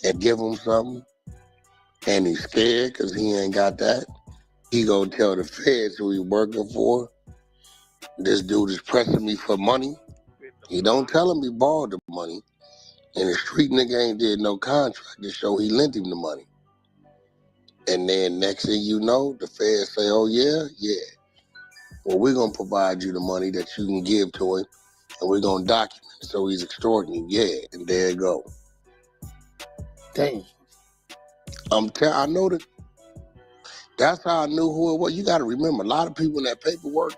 and give him something, and he's scared because he ain't got that, he gonna tell the feds who he working for, this dude is pressing me for money. He don't tell him he borrowed the money, and the street nigga ain't did no contract to show he lent him the money. And then next thing you know, the feds say, oh yeah, well, we're gonna provide you the money that you can give to him, and we're gonna document it so he's extorting you. And there you go. Damn. I know that. That's how I knew who it was. You got to remember, a lot of people in that paperwork,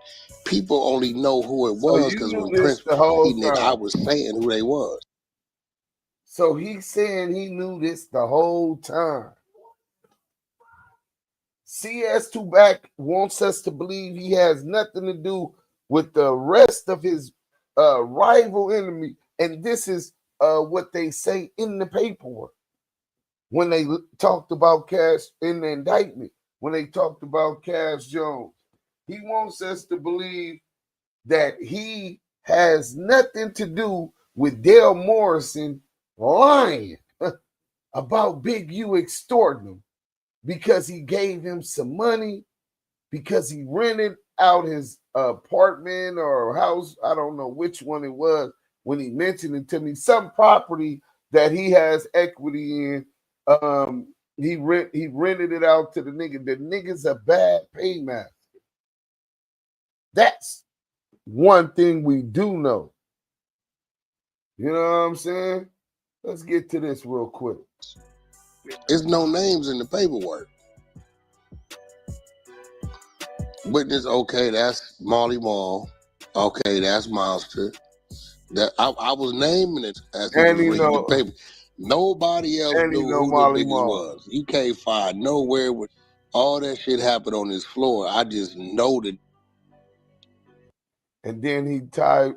people only know who it was because when Prince was reading it, I was saying who they was. So he's saying he knew this the whole time. CS2 wants us to believe he has nothing to do with the rest of his rival enemy. And this is what they say in the paperwork. When they talked about Cash in the indictment, when they talked about Cash Jones, he wants us to believe that he has nothing to do with Dale Morrison lying about Big U extorting him because he gave him some money, because he rented out his apartment or house, I don't know which one it was, when he mentioned it to me, some property that he has equity in. He rented it out to the nigga. The nigga's a bad paymaster. That's one thing we do know. You know what I'm saying? Let's get to this real quick. There's no names in the paperwork. Witness, okay, that's Molly Mall. Okay, that's Monster. That I was naming it as he was reading the paper. Nobody else knew who the niggas was. You can't find nowhere with all that shit happened on this floor. I just know that. And then he tied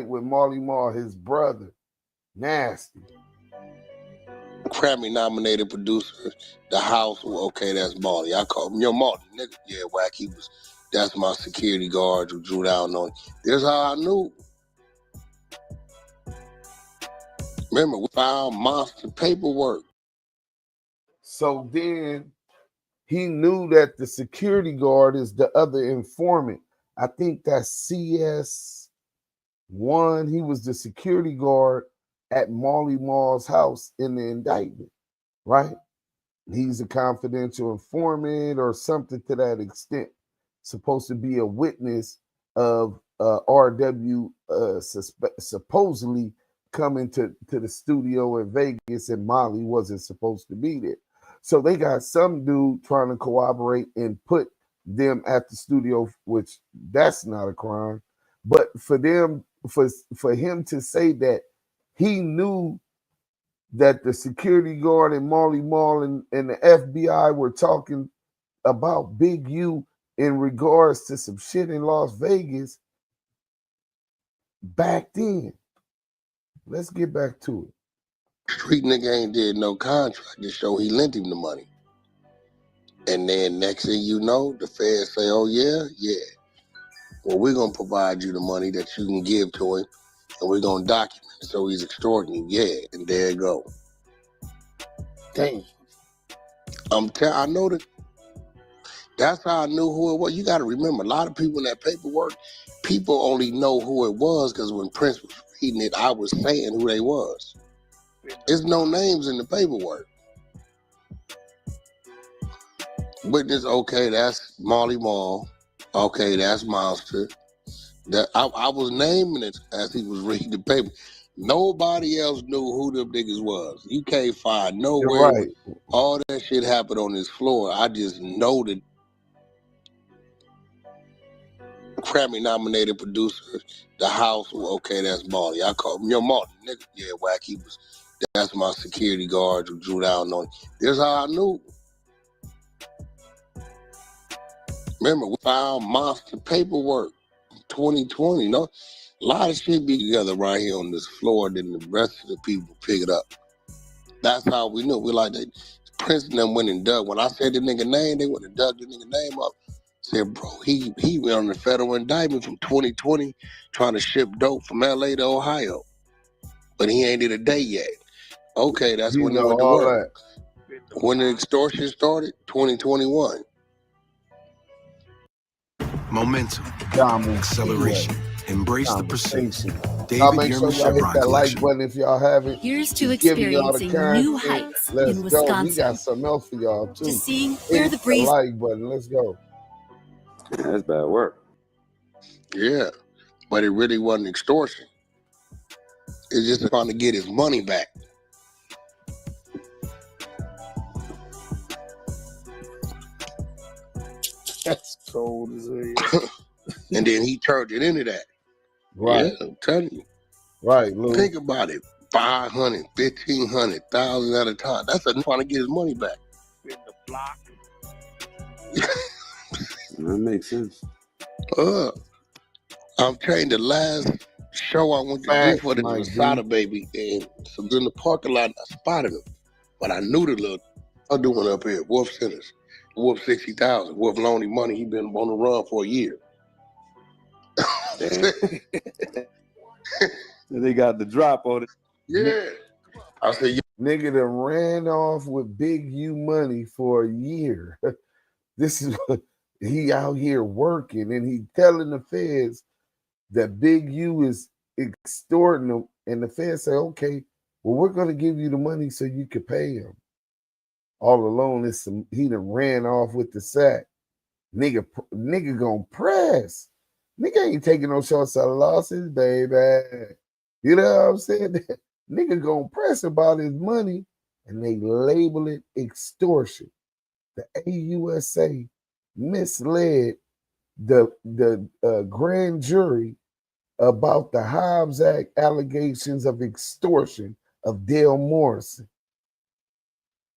with Marley Marl, his brother. Nasty. Grammy nominated producer, the house. Okay, that's Marley. I call him your Marley, nigga. Yeah, Wack. That's my security guard who drew down on him. That's how I knew. Remember, we found monster paperwork. So then he knew that the security guard is the other informant. I think that's CS1. He was the security guard at Marley Marl's house in the indictment, right? He's a confidential informant or something to that extent. Supposed to be a witness of RW supposedly coming to the studio in Vegas, and Molly wasn't supposed to be there. So they got some dude trying to corroborate and put them at the studio, which that's not a crime. But for him to say that he knew that the security guard and Marley Marl and the FBI were talking about Big U in regards to some shit in Las Vegas back then. Let's get back to it. Street nigga ain't did no contract to show he lent him the money. And then next thing you know, the feds say, oh yeah, well, we're going to provide you the money that you can give to him, and we're going to document it so he's extorting you. And there you go. Damn. I know that. That's how I knew who it was. You got to remember, a lot of people in that paperwork, people only know who it was because when Prince was reading it, I was saying who they was. There's no names in the paperwork. Witness, okay, that's Molly Mall. Okay, that's Monster. That I was naming it as he was reading the paper. Nobody else knew who them niggas was. You can't find nowhere with all that shit happened on this floor. I just know that. Grammy nominated producer, the house. Okay, that's Marley. I call him your Marley, nigga. Yeah, Wack. That's my security guard who drew down on him. That's how I knew. Remember, we found monster paperwork 2020. No, a lot of shit be together right here on this floor. Then the rest of the people pick it up. That's how we knew. We like that. Prince and them went and dug. When I said the nigga name, they went and dug the nigga name up. Said, bro, he went on the federal indictment from 2020 trying to ship dope from LA to Ohio. But he ain't did a day yet. Okay, that's You when they know went to all work. that. When the extortion started, 2021. Momentum, Damu, acceleration, Kiwe, embrace the pursuit. conversation. Y'all David make sure Yerman y'all hit Chevron that like Collection. button if y'all haven't. Here's to Just giving y'all the experiencing new content. heights Let's in go. We got Wisconsin. something else for y'all too. To seeing where Hit the the breeze. like button. Let's go. That's bad work. Yeah, but it really wasn't extortion. It's just trying to get his money back. That's cold as hell. And then he turned it into that. Right. Yeah, I'm telling you. Right, Lou. Think about it. 500, 1,500, 1,000 at a time. That's enough trying to get his money back. In the block. That makes sense. I'm telling you, the last show I went to Facts, do for the my Masada G. baby, and so in the parking lot, I spotted him. But I knew the little I'm doing up here, Wolf Centers. Wolf 60,000. Wolf loaned him money. He been on the run for a year. They got the drop on it. Yeah. I said, Nigga that ran off with Big U money for a year. This is what he out here working, and he telling the feds that Big U is extorting him, and the feds say, okay, well, we're going to give you the money so you can pay him. All alone, he done ran off with the sack. Nigga gonna press. Nigga ain't taking no shots of losses, baby. You know what I'm saying? Nigga gonna press about his money, and they label it extortion. The AUSA misled the grand jury about the Hobbs Act allegations of extortion of Dale Morrison.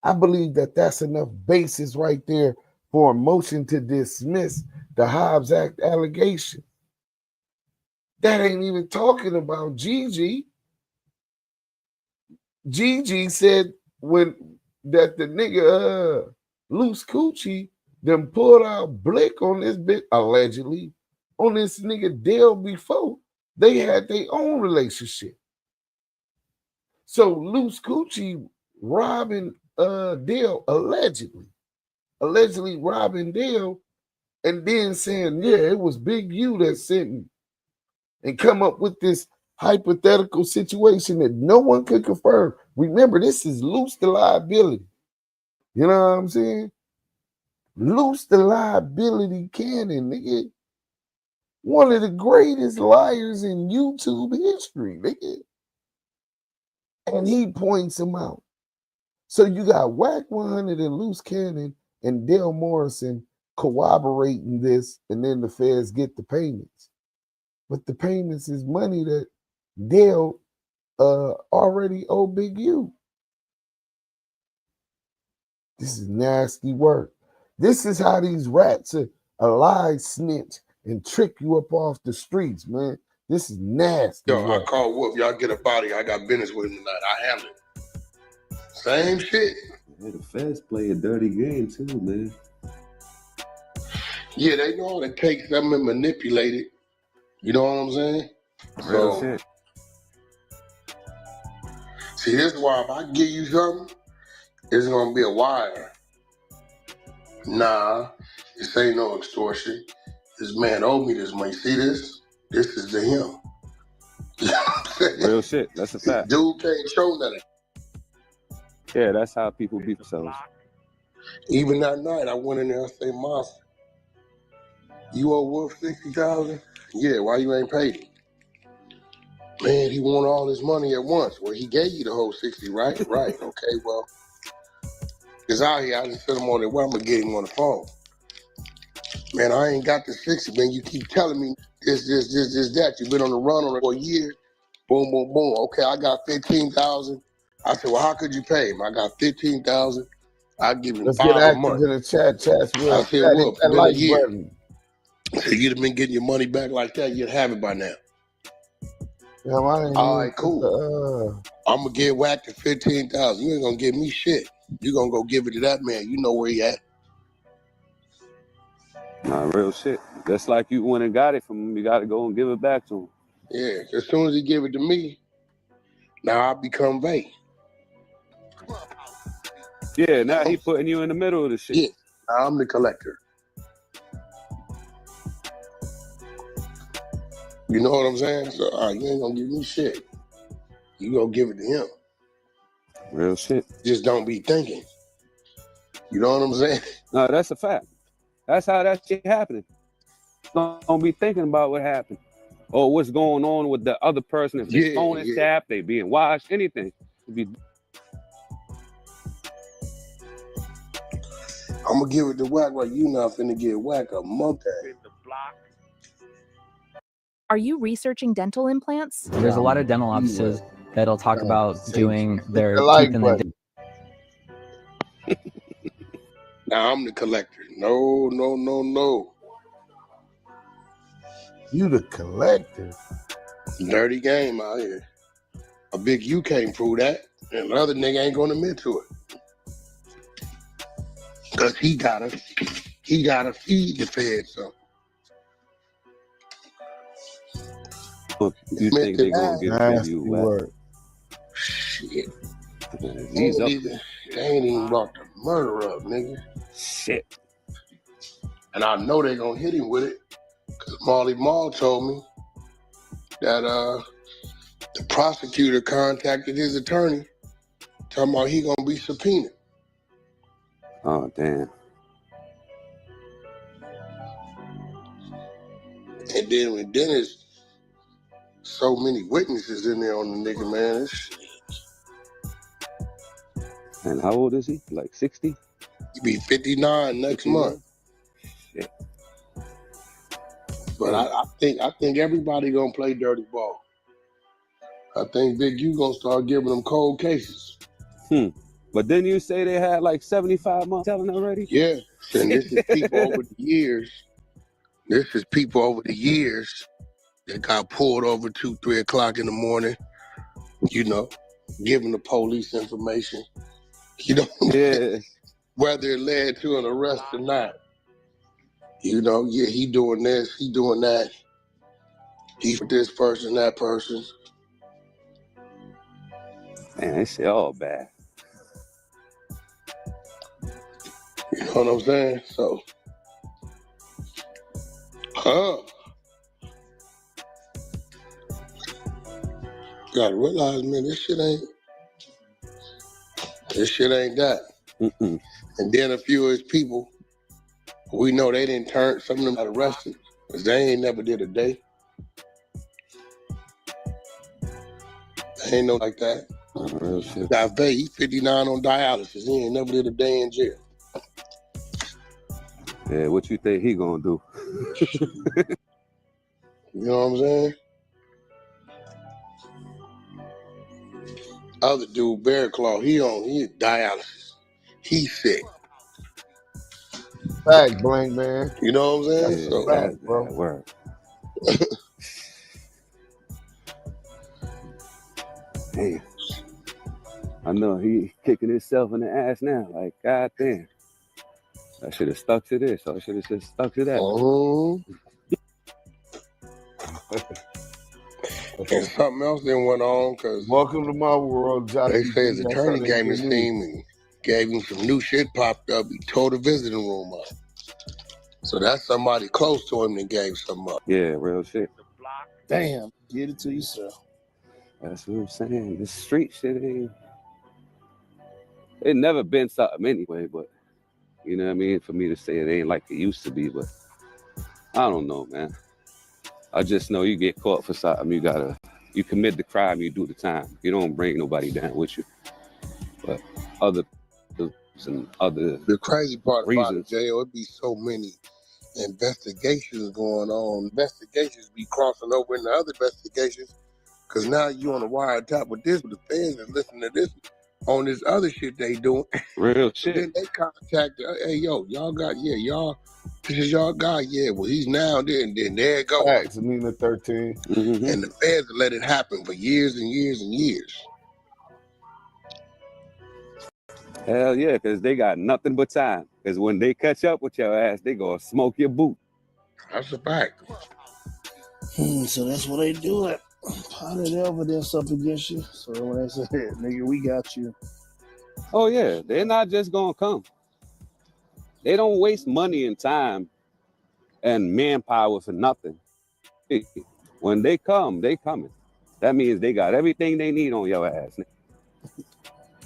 I believe that that's enough basis right there for a motion to dismiss the Hobbs Act allegation. That ain't even talking about Gigi. Gigi said that the nigga Loose Coochie then pulled out Blick on this bit, allegedly, on this nigga Dale before they had their own relationship. So Loose Coochie robbing Dale allegedly robbing Dale, and then saying, yeah, it was Big U that sent me, and come up with this hypothetical situation that no one could confirm. Remember, this is loose the liability. You know what I'm saying? Loose the liability cannon, nigga. One of the greatest liars in YouTube history, nigga. And he points him out. So you got WACK100 and Loose Cannon and Dale Morrison corroborating this, and then the feds get the payments. But the payments is money that Dale already owe Big U. This is nasty work. This is how these rats are lie, snitch, and trick you up off the streets, man. This is nasty work. I call Wolf. Y'all get up out of here. I got business with him tonight. I handle it. Same shit. Yeah, the feds play a dirty game too, man. Yeah, they know how to take something and manipulate it. You know what I'm saying? Real shit. See, this is why if I give you something, it's gonna be a wire. Nah, this ain't no extortion. This man owed me this money. See this? This is to him. Real shit. That's a fact. Dude can't show nothing. Yeah, that's how people beat themselves. Even that night, I went in there and said, Monster, you owe Wolf 60,000? Yeah, why you ain't paid him? Man, he wanted all his money at once. Well, he gave you the whole 60, right? Right. Okay, well, it's out here. I just sent him on the way. I'm going to get him on the phone. Man, I ain't got the 60, man. You keep telling me this, that. You've been on the run for a year. Boom, boom, boom. Okay, I got 15,000. I said, well, how could you pay him? I got 15,000. I'll give him Let's 5 get a active month. in the chat. I said, well, it's been a year. So you'd have been getting your money back like that, you'd have it by now. Yeah, all right, cool. I'm going to get whacked to 15,000. You ain't going to give me shit. You're going to go give it to that man. You know where he at. Nah, real shit. Just like you went and got it from him, you got to go and give it back to him. Yeah, as soon as he give it to me, now I become vague. Yeah, now he putting you in the middle of the shit. Yeah, I'm the collector. You know what I'm saying? So you ain't gonna give me shit. You gonna give it to him. Real shit. Just don't be thinking. You know what I'm saying? No, that's a fact. That's how that shit happening. Don't be thinking about what happened or what's going on with the other person. If their phone is tapped, they being watched, anything. I'm gonna give it to WACK while you not finna get WACK a month. Are you researching dental implants? There's a lot of dental offices that'll talk about doing their teeth in the Now I'm the collector. No. You the collector. Dirty game out here. A big you can't prove that, and the other nigga ain't gonna admit to it. Cause he gotta feed the feds something. You think they gonna get a big you wet? Shit. They ain't even brought the murder up, nigga. Shit. And I know they gonna hit him with it. Cause Marley Marl told me that the prosecutor contacted his attorney talking about he gonna be subpoenaed. Oh damn. And then when Dennis so many witnesses in there on the nigga, man. This and how old is he? Like 60? He be 59 next month. Shit. But I think everybody gonna play dirty ball. I think Big U gonna start giving them cold cases. But didn't you say they had like 75 months telling already? Yeah. And this is people over the years. This is people over the years that got pulled over 2-3 o'clock in the morning, you know, giving the police information, you know, whether it led to an arrest or not. You know, yeah, he doing this, he doing that. He's with this person, that person. Man, that shit all bad. You know what I'm saying? So, gotta realize, man, this shit ain't that. And then a few of his people, we know they didn't turn, some of them got arrested, because they ain't never did a day. They ain't no like that. Real shit. He's 59 on dialysis. He ain't never did a day in jail. Yeah, what you think he gonna do? You know what I'm saying? Other dude, Bear Claw, he dialysis. He's sick. Fact, Blank, man. You know what I'm saying? Yeah, So, fact, bro. Word. Damn. I know he kicking himself in the ass now. Like, god damn. I should have stuck to this. I should have just stuck to that. And something else then went on, because welcome to my world, Johnny. They say his attorney came to see him and gave him some new shit popped up. He tore the visiting room up. So that's somebody close to him that gave something up. Yeah, real shit. Damn, get it to yourself. That's what I'm saying. This street shit ain't. It never been something anyway, but you know what I mean? For me to say it ain't like it used to be, but I don't know, man. I just know you get caught for something, you commit the crime, you do the time. You don't bring nobody down with you. But the crazy part reasons. about it, J.O., it be so many investigations going on. Investigations be crossing over into other investigations, because now you on the wiretap with this, with the fans and listening to this on this other shit they doing. Real shit. Then they contact, hey, yo, y'all got, this is y'all guy, well, he's now there, and then there it goes. Facts, Nina 13. Mm-hmm. And the feds let it happen for years and years and years. Hell yeah, because they got nothing but time. Because when they catch up with your ass, they gonna smoke your boot. That's a fact. So that's what they do it. Pot of evidence up against you. So when they say, nigga, we got you. Oh yeah, they're not just gonna come. They don't waste money and time and manpower for nothing. When they come, they coming. That means they got everything they need on your ass.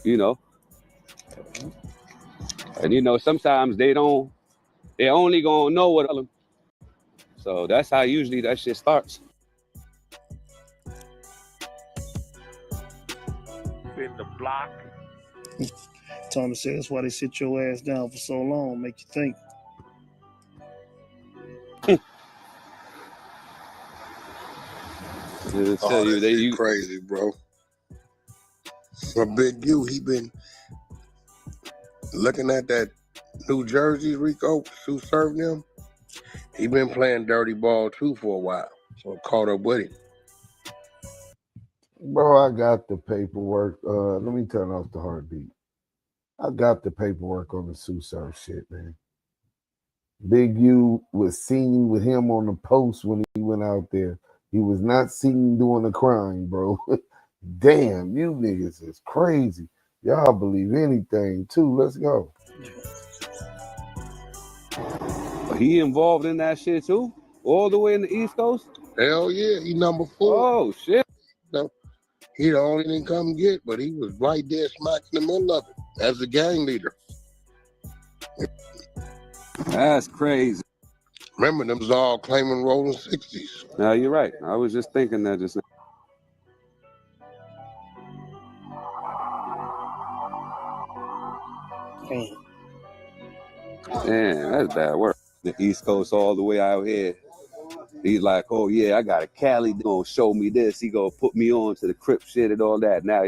You know. And you know, sometimes they only gonna know what. So that's how usually that shit starts. In the block. Tony said that's why they sit your ass down for so long, make you think. Oh, that shit crazy, bro. For Big U, he been looking at that New Jersey Rico who served him. He been playing dirty ball too for a while, so I caught up with him. Bro, I got the paperwork. Let me turn off the heartbeat. I got the paperwork on the Sue Surf shit, man. Big U was seen with him on the post when he went out there. He was not seen doing a crime, bro. Damn, you niggas is crazy. Y'all believe anything too. Let's go. He involved in that shit too? All the way in the East Coast? Hell yeah, he number 4. Oh shit. No, he the only didn't come get, but he was right there smack in the middle of it as the gang leader. That's crazy. Remember, them was all claiming rolling 60s. No, you're right. I was just thinking that just now. Man, that's bad work. The East Coast all the way out here. He's like, oh yeah, I got a Cali gonna show me this. He gonna put me on to the Crip shit and all that. Now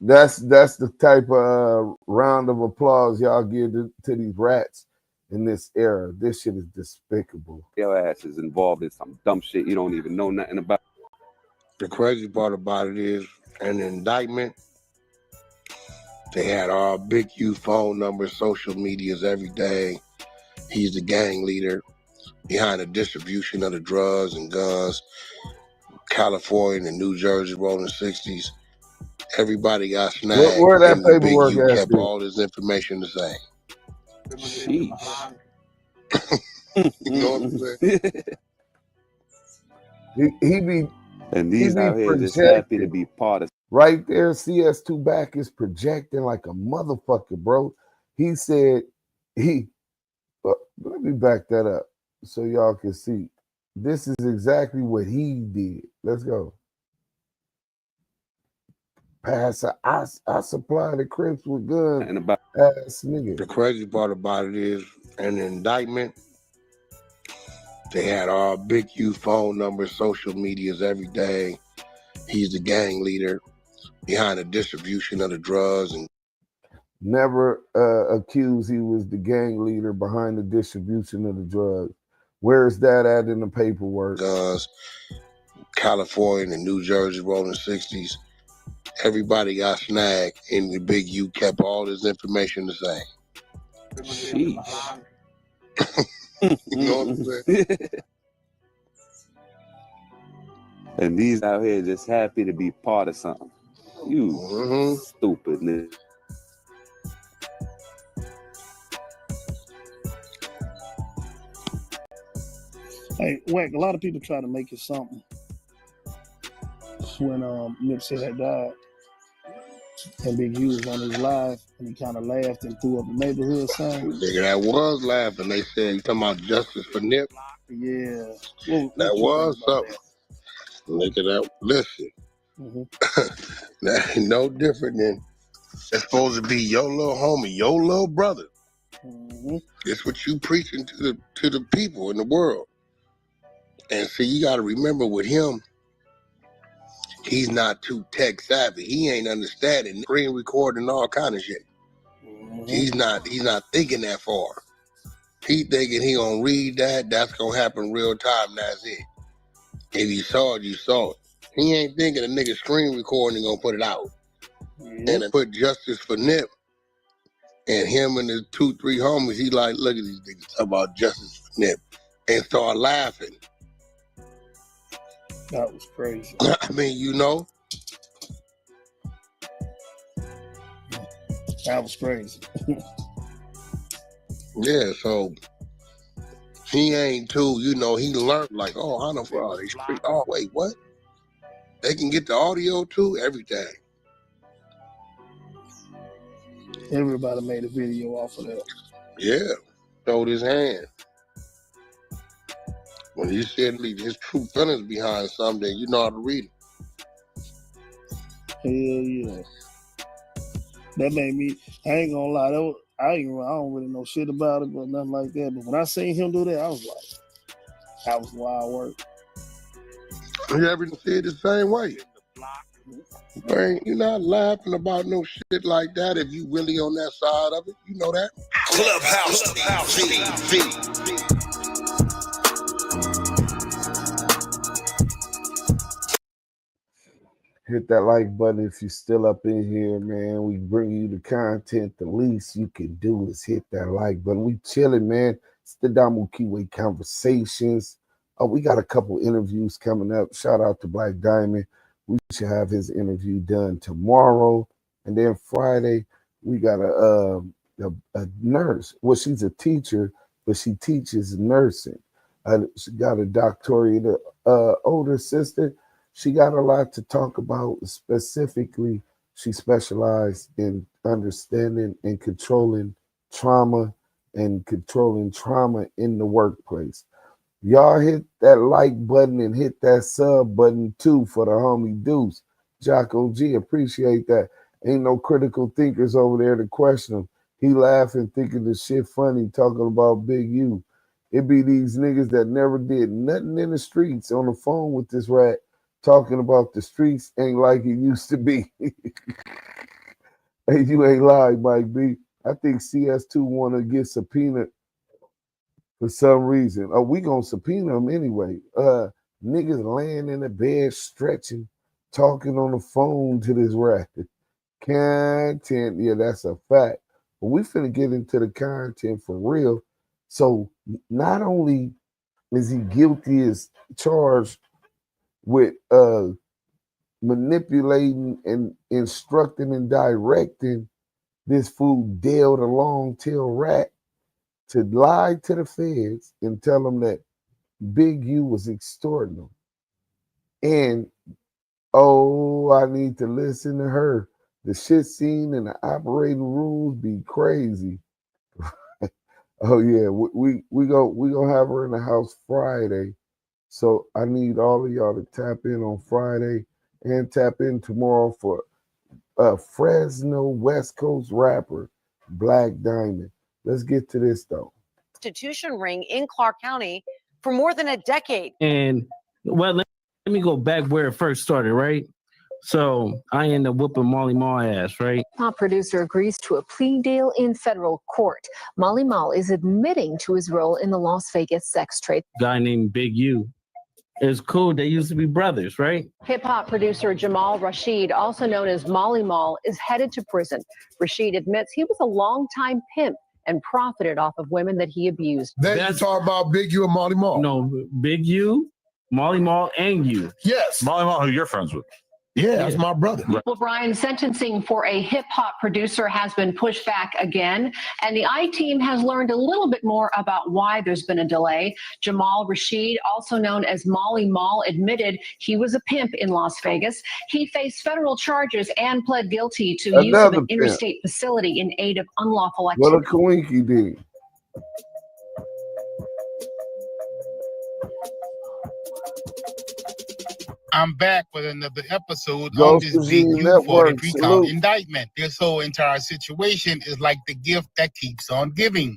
that's the type of round of applause y'all give to these rats in this era. This shit is despicable. Your ass is involved in some dumb shit you don't even know nothing about. The crazy part about it is, an indictment, they had all Big U phone numbers, social medias, everything. He's the gang leader behind the distribution of the drugs and guns. California and New Jersey rolling 60s. Everybody got snagged. Where that and the paperwork Big U at kept then? all this information the same. Sheesh. You know what I'm saying? He be and these he out be here just happy to be part of. Right there, CS2 back is projecting like a motherfucker, bro. He said let me back that up so y'all can see. This is exactly what he did. Let's go. Passer, I supply the Crips with guns. And about ass nigga. The crazy part about it is, an indictment, they had all Big U phone numbers, social medias, everything. He's the gang leader behind the distribution of the drugs and never accused he was the gang leader behind the distribution of the drugs. Where's that at in the paperwork? Guns, California and New Jersey rolling 60s. Everybody got snagged, and the Big U kept all this information the same. Sheesh. You know what I'm saying? And these out here just happy to be part of something. You stupid nigga. Hey, Wack, a lot of people try to make it something when Nipsey had died and Big U was on his live and he kind of laughed and threw up a neighborhood sign. Nigga, that was laughing. They said, you talking about justice for Nip? Yeah. That was something. Look at that. Listen. That ain't no different than it's supposed to be your little homie, your little brother. It's what you preaching to the people in the world. And see, you got to remember with him, he's not too tech savvy. He ain't understanding screen recording all kind of shit. He's not thinking that far. He thinking he gonna read that's gonna happen real time, that's it. If you saw it, you saw it. He ain't thinking a nigga screen recording gonna put it out. And put justice for Nip. And him and his 2-3 homies, he like, look at these niggas talking about justice for Nip. And start laughing. That was crazy. I mean, you know. That was crazy. Yeah, so he ain't too, he learned like, oh, how the fuck they street? Oh, wait, what? They can get the audio too? Everything. Everybody made a video off of that. Yeah, showed his hand. When he said his true feelings behind something, you know how to read it. Hell yeah. That made me, I ain't gonna lie, I don't really know shit about it, but nothing like that. But when I seen him do that, I was like, that was wild work. You ever see it the same way? Man, you're not laughing about no shit like that if you really on that side of it. You know that? Clubhouse TV. Hit that like button if you're still up in here, man. We bring you the content. The least you can do is hit that like button. We chilling, man. It's the Damu Kiwe Conversations. We got a couple interviews coming up. Shout out to Black Diamond. We should have his interview done tomorrow. And then Friday, we got a nurse. Well, she's a teacher, but she teaches nursing. She got a doctorate, older sister. She got a lot to talk about. Specifically, she specialized in understanding and controlling trauma in the workplace. Y'all hit that like button and hit that sub button too for the homie Duse. Jocko G, appreciate that. Ain't no critical thinkers over there to question him. He laughing, thinking the shit funny, talking about Big U. It be these niggas that never did nothing in the streets on the phone with this rat, talking about the streets ain't like it used to be. Hey, you ain't lied, Mike B. I think CS2 want to get subpoenaed for some reason. Oh, we gonna subpoena them anyway. Niggas laying in the bed, stretching, talking on the phone to this rat. Content, yeah, that's a fact. But we finna get into the content for real. So not only is he guilty as charged with manipulating and instructing and directing this fool Dale the long-tailed rat to lie to the feds and tell them that Big U was extorting them. And, oh, I need to listen to her. The shit scene and the operating rules be crazy. Oh, yeah, we gonna have her in the house Friday. So I need all of y'all to tap in on Friday and tap in tomorrow for Fresno West Coast rapper, Black Diamond. Let's get to this, though. Prostitution ring in Clark County for more than a decade. And, well, let me go back where it first started, right? So I end up whooping Molly Mall ass, right? Pop producer agrees to a plea deal in federal court. Molly Mall is admitting to his role in the Las Vegas sex trade. Guy named Big U. It's cool. They used to be brothers, right? Hip-hop producer Jamal Rashid, also known as Molly Mall, is headed to prison. Rashid admits he was a longtime pimp and profited off of women that he abused. Then you talk about Big U and Molly Mall. No, Big U, Molly Mall, and you. Yes. Molly Mall, who you're friends with. Yeah, that's my brother. Well, Brian, sentencing for a hip-hop producer has been pushed back again, and the I-Team has learned a little bit more about why there's been a delay. Jamal Rashid, also known as Molly Mall, admitted he was a pimp in Las Vegas. He faced federal charges and pled guilty to use of an interstate facility in aid of unlawful activity. What a Kawinky did. I'm back with another episode of this Big U-43 count indictment. This whole entire situation is like the gift that keeps on giving.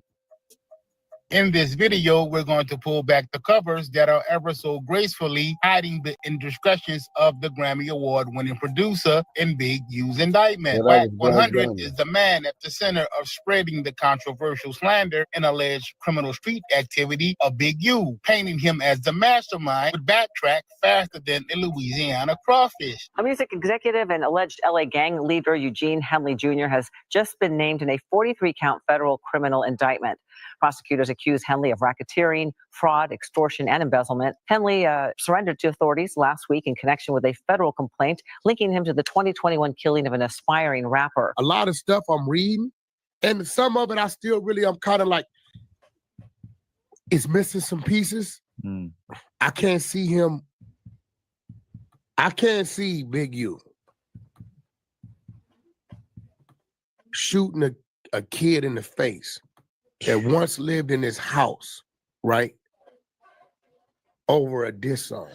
In this video, we're going to pull back the covers that are ever so gracefully hiding the indiscretions of the Grammy Award-winning producer in Big U's indictment. WACK100 is the man at the center of spreading the controversial slander and alleged criminal street activity of Big U, painting him as the mastermind would backtrack faster than a Louisiana crawfish. A music executive and alleged LA gang leader Eugene Henley Jr. has just been named in a 43-count federal criminal indictment. Prosecutors accused Henley of racketeering, fraud, extortion, and embezzlement. Henley surrendered to authorities last week in connection with a federal complaint linking him to the 2021 killing of an aspiring rapper. A lot of stuff I'm reading, and some of it I still really, I'm kind of like, it's missing some pieces. I can't see him. I can't see Big U shooting a kid in the face that once lived in his house, right? Over a diss song.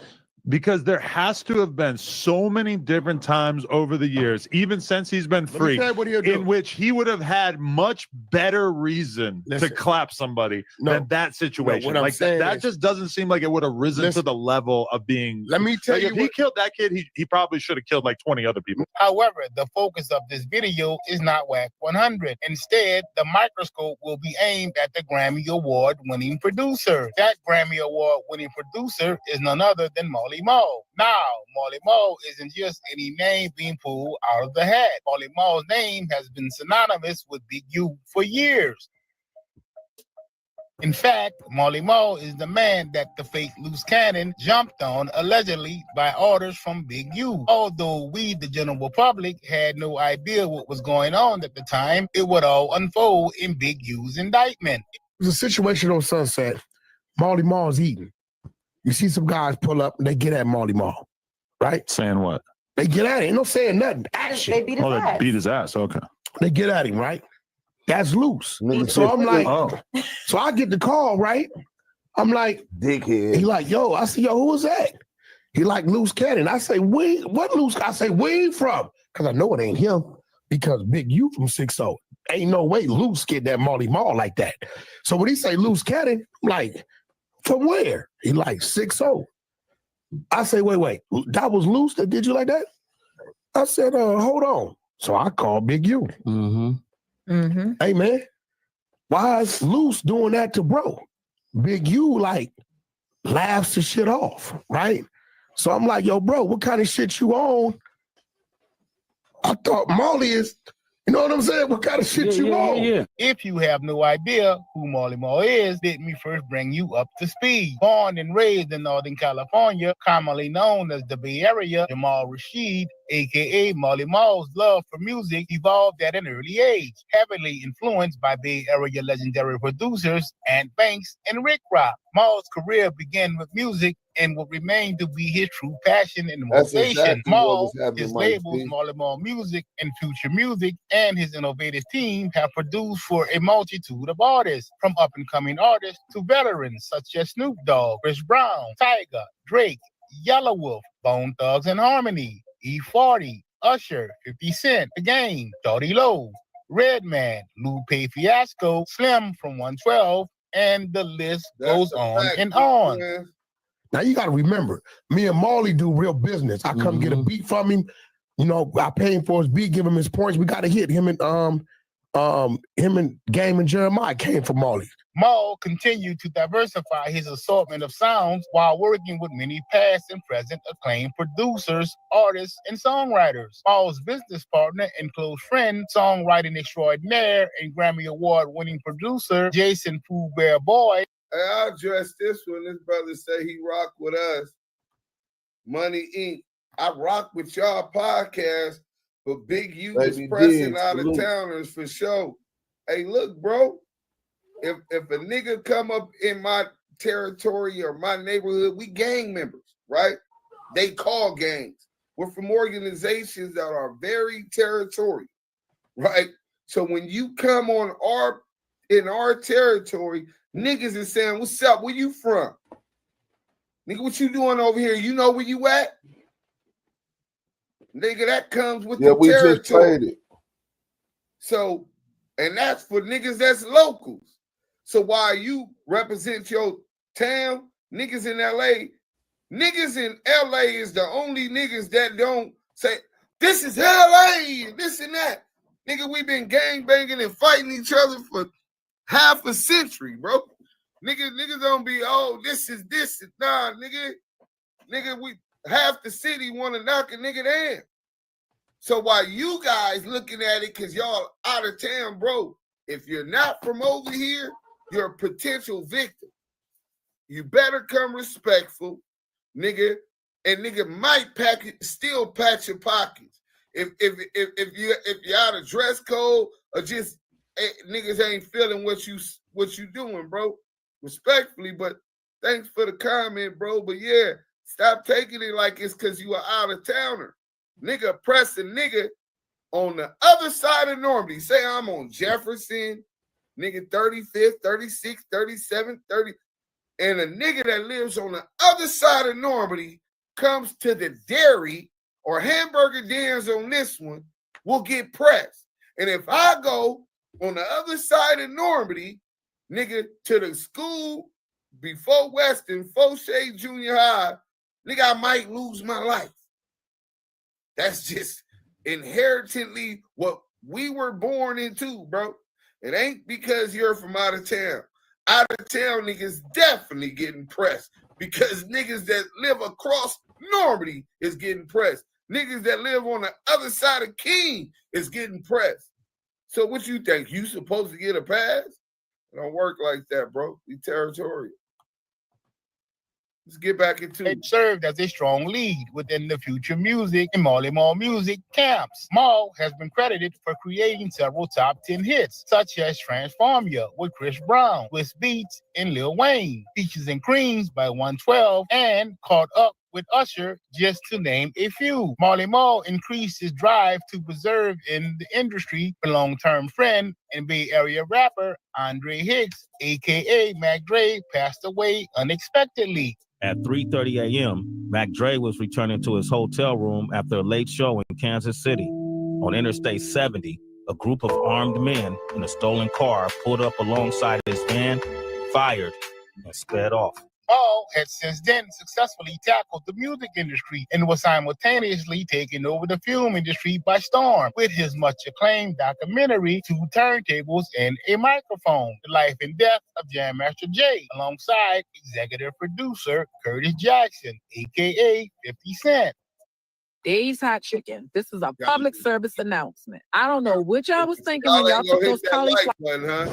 Because there has to have been so many different times over the years, even since he's been free, in which he would have had much better reason to clap somebody than that situation. What like I'm saying that is, just doesn't seem like it would have risen to the level of being. Let me tell like, you, if he killed that kid, he probably should have killed like 20 other people. However, the focus of this video is not WACK100. Instead, the microscope will be aimed at the Grammy Award-winning producer. That Grammy Award-winning producer is none other than Marley Marl. Now, Marley Marl isn't just any name being pulled out of the hat. Marley Marl's name has been synonymous with Big U for years. In fact, Marley Marl is the man that the fake loose cannon jumped on allegedly by orders from Big U. Although we, the general public, had no idea what was going on at the time, it would all unfold in Big U's indictment. There's a situation on Sunset. Marley Marl's eating. You see some guys pull up and they get at Marley Marl, right? Saying what? They get at him. Ain't no saying nothing. Action. They beat his ass. They beat his ass. Okay. They get at him, right? That's loose. So I'm like, so I get the call, right? I'm like, dickhead. He like, yo, I said, yo, who was that? He like loose cannon. I say, what loose? I say, where you from? Because I know it ain't him. Because Big U from 6-0. Ain't no way loose get that Marley Marl like that. So when he say loose cannon, I'm like, from where? He like 6-0. I say, wait, that was loose that did you like that? I said, hold on. So I called Big U. Hey man, why is Loose doing that to bro? Big U like laughs the shit off, right? So I'm like, yo, bro, what kind of shit you on? I thought Marley is, you know what I'm saying? What kind of shit you on? If you have no idea who Marley Marl is, let me first bring you up to speed. Born and raised in Northern California, commonly known as the Bay Area, Jamal Rashid, aka Marley Marl's love for music evolved at an early age, heavily influenced by Bay Area legendary producers Ant Banks and Rick Rock. Marl's career began with music and will remain to be his true passion and motivation. Exactly Marl, what was his happening, labels, Marley Marl Music and Future Music, and his innovative team have produced for a multitude of artists, from up-and-coming artists to veterans such as Snoop Dogg, Chris Brown, Tyga, Drake, Yellow Wolf, Bone Thugs and Harmony, E40, Usher, 50 Cent, The Game, Shawty Low, Redman, Lupe Fiasco, Slim from 112, and the list goes on and on. Man. Now you got to remember, me and Marley do real business. I come get a beat from him. You know, I pay him for his beat, give him his points. We got to hit him and Game and Jeremiah came from Marley. Marl continued to diversify his assortment of sounds while working with many past and present acclaimed producers, artists, and songwriters. Marl's business partner and close friend, songwriting extraordinaire and Grammy Award-winning producer Jason Pooh Bear Boy. Hey, I'll address this one. This brother say he rock with us. Money Inc. I rock with y'all podcast, but Big U is pressing out of towners for sure. Hey, look, bro. If a nigga come up in my territory or my neighborhood, we gang members, right? They call gangs. We're from organizations that are very territorial, right? So when you come on in our territory, niggas is saying, what's up? Where you from? Nigga, what you doing over here? You know where you at? Nigga, that comes with the we territory. just played it. So, and that's for niggas that's locals. So while you represent your town, niggas in LA is the only niggas that don't say, this is LA, this and that. Nigga, we been gang banging and fighting each other for half a century, bro. Niggas don't be, oh, this is this. Nah, nigga, we half the city want to knock a nigga down. So while you guys looking at it because y'all out of town, bro, if you're not from over here, you're a potential victim. You better come respectful, nigga, and nigga might still pat your pockets. If you're out of dress code or just niggas ain't feeling what you doing, bro. Respectfully, but thanks for the comment, bro. But yeah, stop taking it like it's because you are out of towner. Nigga press a nigga on the other side of Normandy. Say I'm on Jefferson, nigga 35th, 36th, 37th, 30. And a nigga that lives on the other side of Normandy comes to the dairy or hamburger dens on this one, will get pressed. And if I go on the other side of Normandy, nigga, to the school before Weston, Fauché Junior High, nigga, I might lose my life. That's just inherently what we were born into, bro. It ain't because you're from out of town. Out of town niggas definitely getting pressed because niggas that live across Normandy is getting pressed. Niggas that live on the other side of King is getting pressed. So what you think? You supposed to get a pass? It don't work like that, bro. We territorial. Let's get back into it. It served as a strong lead within the future music and Marley Marl music camps. Marl has been credited for creating several top 10 hits, such as Transform Ya with Chris Brown, Swiss Beats, and Lil Wayne, Peaches and Creams by 112, and Caught Up with Usher, just to name a few. Marley Marl increased his drive to preserve in the industry a long-term friend and Bay Area rapper Andre Hicks, a.k.a. Mac Dre, passed away unexpectedly. At 3:30 a.m., Mac Dre was returning to his hotel room after a late show in Kansas City. On Interstate 70, a group of armed men in a stolen car pulled up alongside his van, fired, and sped off. Marl had since then successfully tackled the music industry and was simultaneously taking over the film industry by storm with his much-acclaimed documentary, Two Turntables and a Microphone, The Life and Death of Jam Master Jay, alongside executive producer Curtis Jackson, a.k.a. 50 Cent. Dave's Hot Chicken. This is a public service announcement. I don't know what y'all was thinking when y'all took those cauliflower.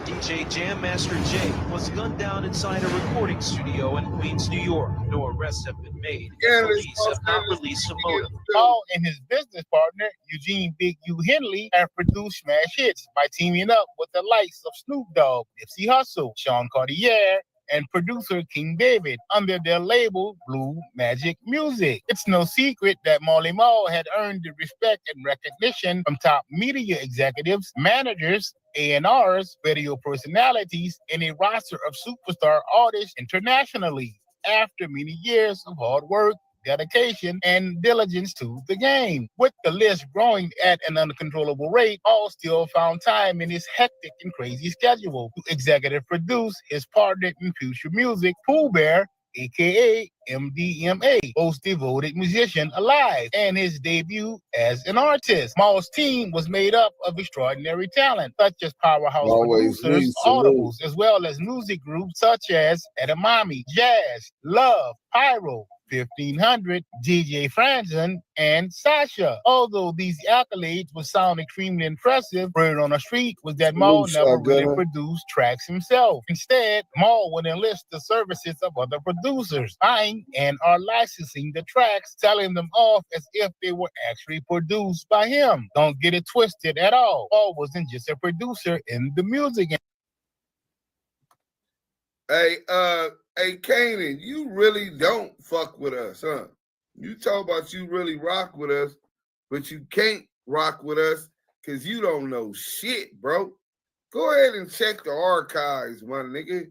DJ Jam Master Jay was gunned down inside a recording studio in Queens, New York. No arrests have been made. Police have not released a motive. Marl and his business partner, Eugene Big U Henley, have produced smash hits by teaming up with the likes of Snoop Dogg, Nipsey Hussle, Sean Cartier, and producer King David under their label Blue Magic Music. It's no secret that Marley Marl had earned the respect and recognition from top media executives, managers, A&Rs, video personalities, and a roster of superstar artists internationally after many years of hard work, dedication, and diligence to the game. With the list growing at an uncontrollable rate, Marl still found time in his hectic and crazy schedule to executive produce his partner in future music, Pooh Bear, a.k.a. MDMA, most devoted musician alive, and his debut as an artist. Marl's team was made up of extraordinary talent, such as powerhouse producers, audibles, as well as music groups such as Edamame, Jazz, Love, Pyro, 1500, DJ Franzen, and Sasha. Although these accolades would sound extremely impressive, word on the street was that Marl never really produced tracks himself. Instead, Marl would enlist the services of other producers, buying and are licensing the tracks, selling them off as if they were actually produced by him. Don't get it twisted at all. Marl wasn't just a producer in the music industry. Hey, Kanan, you really don't fuck with us, huh? You talk about you really rock with us, but you can't rock with us because you don't know shit, bro. Go ahead and check the archives, my nigga.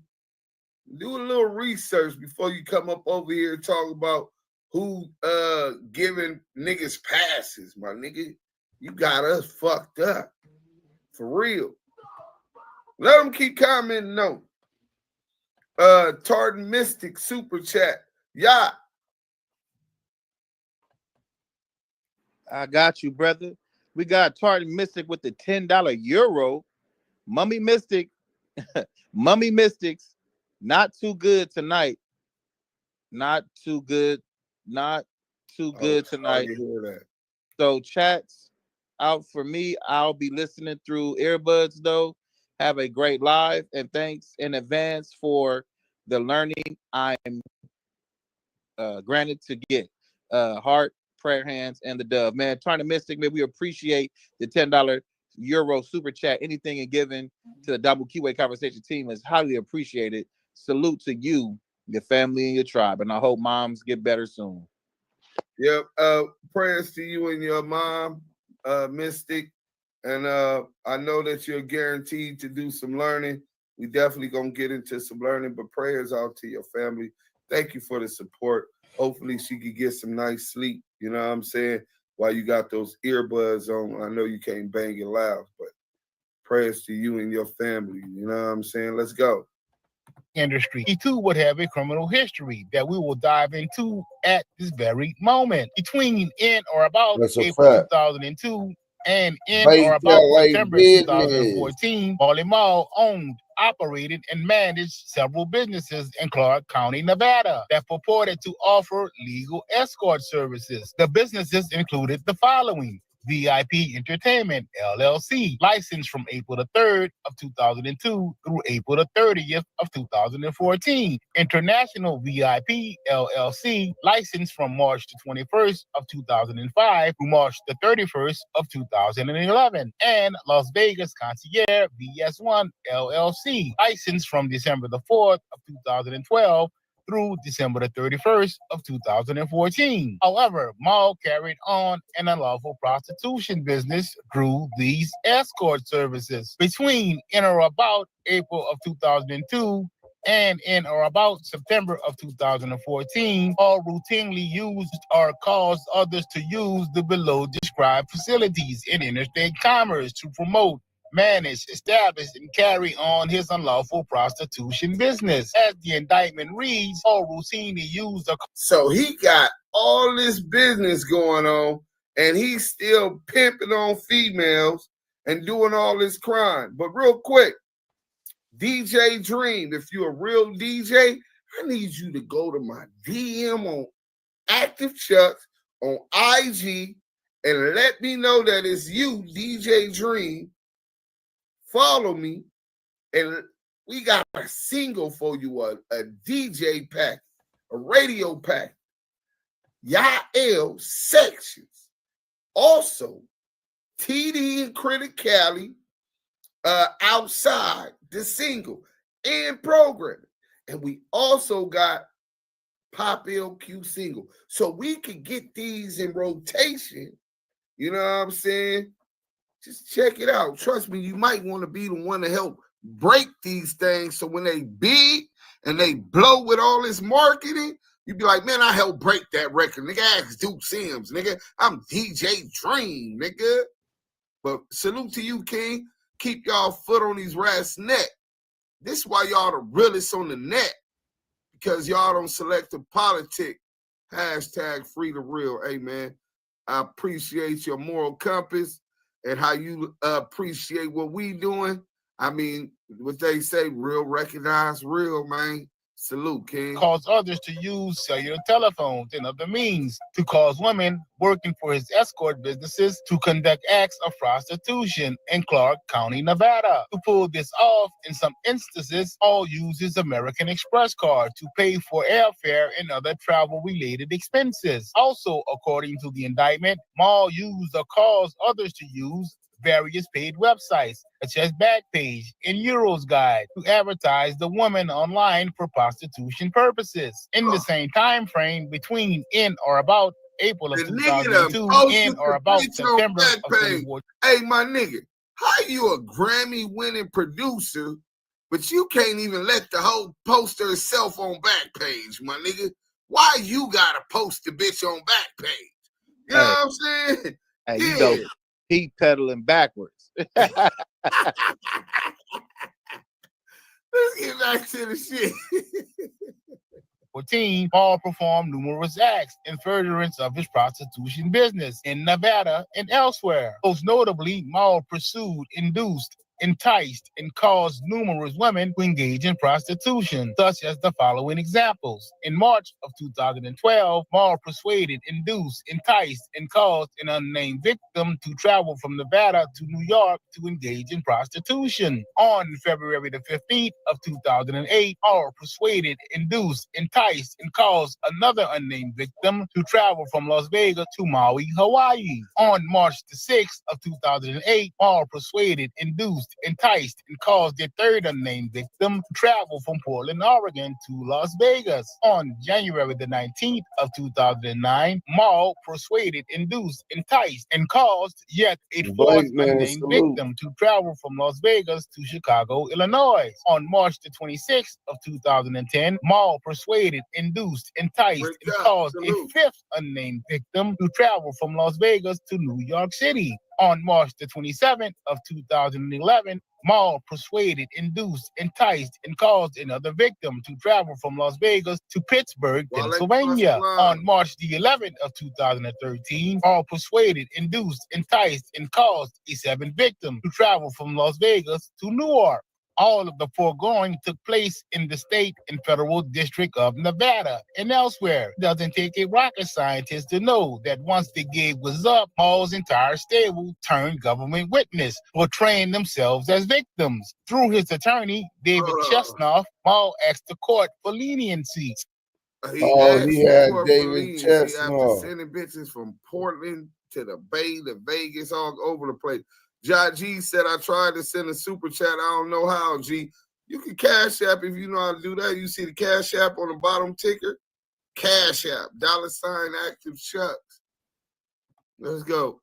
Do a little research before you come up over here and talk about who giving niggas passes, my nigga. You got us fucked up. For real. Let them keep commenting, no. Tartan Mystic Super Chat. Yeah. I got you, brother. We got Tartan Mystic with the $10 euro. Mummy Mystic. Mummy Mystics. Not too good tonight. Not too good. Not too good tonight. So chats out for me. I'll be listening through earbuds though. Have a great live, and thanks in advance for the learning I'm granted to get. Heart, prayer hands, and the dove. Man, Trying to Mystic, man, we appreciate the $10 Euro super chat. Anything and given to the Damu Kiwe Conversation team is highly appreciated. Salute to you, your family, and your tribe. And I hope moms get better soon. Yep. Prayers to you and your mom, Mystic. And I know that you're guaranteed to do some learning. We definitely gonna get into some learning, but prayers out to your family. Thank you for the support. Hopefully she could get some nice sleep, you know what I'm saying, while you got those earbuds on. I know you can't bang it loud, but prayers to you and your family, you know what I'm saying? Let's go. Industry. He too would have a criminal history that we will dive into at this very moment. Between in or about April 2002 and in or about September 2014, Marley Marl owned, operated, and managed several businesses in Clark County, Nevada that purported to offer legal escort services. The businesses included the following: VIP Entertainment, LLC, licensed from April the 3rd of 2002 through April the 30th of 2014. International VIP, LLC, licensed from March the 21st of 2005 through March the 31st of 2011. And Las Vegas Concierge, VS1, LLC, licensed from December the 4th of 2012 through December the 31st of 2014. However, Marl carried on an unlawful prostitution business through these escort services. Between in or about April of 2002 and in or about September of 2014, Marl routinely used or caused others to use the below described facilities in interstate commerce to promote, manage, establish, and carry on his unlawful prostitution business. As the indictment reads, Marl routinely used a... So he got all this business going on, and he's still pimping on females and doing all this crime. But real quick, DJ Dream, if you're a real DJ, I need you to go to my DM on Active Chucks on IG and let me know that it's you, DJ Dream. Follow me, and we got a single for you, a DJ pack, a radio pack, Yael sections. Also, TD and Criticality, Outside, the single, and programming. And we also got Pop LQ single. So we could get these in rotation, you know what I'm saying? Just check it out. Trust me, you might want to be the one to help break these things. So when they big and they blow with all this marketing, you be like, man, I helped break that record. Nigga, ask Duse M, nigga. I'm DJ Dream, nigga. But salute to you, King. Keep y'all foot on these rats' neck. This is why y'all the realest on the net. Because y'all don't select the politic. Hashtag free the real. Hey, man, I appreciate your moral compass and how you appreciate what we doing. I mean, what they say, real recognize real, man. Salute, King. Cause others to use cellular telephones and other means to cause women working for his escort businesses to conduct acts of prostitution in Clark County, Nevada. To pull this off, in some instances, Marl uses American Express card to pay for airfare and other travel-related expenses. Also, according to the indictment, Marl used or caused others to use various paid websites, such as Backpage and Euros Guide, to advertise the woman online for prostitution purposes. In the same time frame between in or about April of 2002 in or about September of 2014. Hey, my nigga, how you a Grammy-winning producer, but you can't even let the whole poster itself on Backpage, my nigga? Why you gotta post the bitch on Backpage? You know what I'm saying? Hey, you know, he pedaling backwards. Let's get back to the shit. Marl performed numerous acts in furtherance of his prostitution business in Nevada and elsewhere. Most notably, Marl pursued, induced, enticed, and caused numerous women to engage in prostitution, such as the following examples. In March of 2012, Maul persuaded, induced, enticed, and caused an unnamed victim to travel from Nevada to New York to engage in prostitution. On February the 15th of 2008, Maul persuaded, induced, enticed, and caused another unnamed victim to travel from Las Vegas to Maui, Hawaii. On March the 6th of 2008, Maul persuaded, induced, enticed, and caused a third unnamed victim to travel from Portland, Oregon to Las Vegas. On January the 19th of 2009, Maul persuaded, induced, enticed, and caused yet a fourth unnamed victim to travel from Las Vegas to Chicago, Illinois. On March the 26th of 2010, Maul persuaded, induced, enticed, and caused a fifth unnamed victim to travel from Las Vegas to New York City. On March the 27th of 2011, Maul persuaded, induced, enticed, and caused another victim to travel from Las Vegas to Pittsburgh, Pennsylvania. On March the 11th of 2013, Maul persuaded, induced, enticed, and caused a seventh victim to travel from Las Vegas to Newark. All of the foregoing took place in the state and federal district of Nevada and elsewhere. It doesn't take a rocket scientist to know that once the gig was up, Maul's entire stable turned government witness, portraying themselves as victims. Through his attorney, David Chestnut, Maul asked the court for leniency. He had David Chestnut after sending bitches from Portland to the Bay to Vegas, all over the place. G said, I tried to send a super chat. I don't know how, G. You can Cash App if you know how to do that. You see the Cash App on the bottom ticker? Cash App, $ active Chucks. Let's go.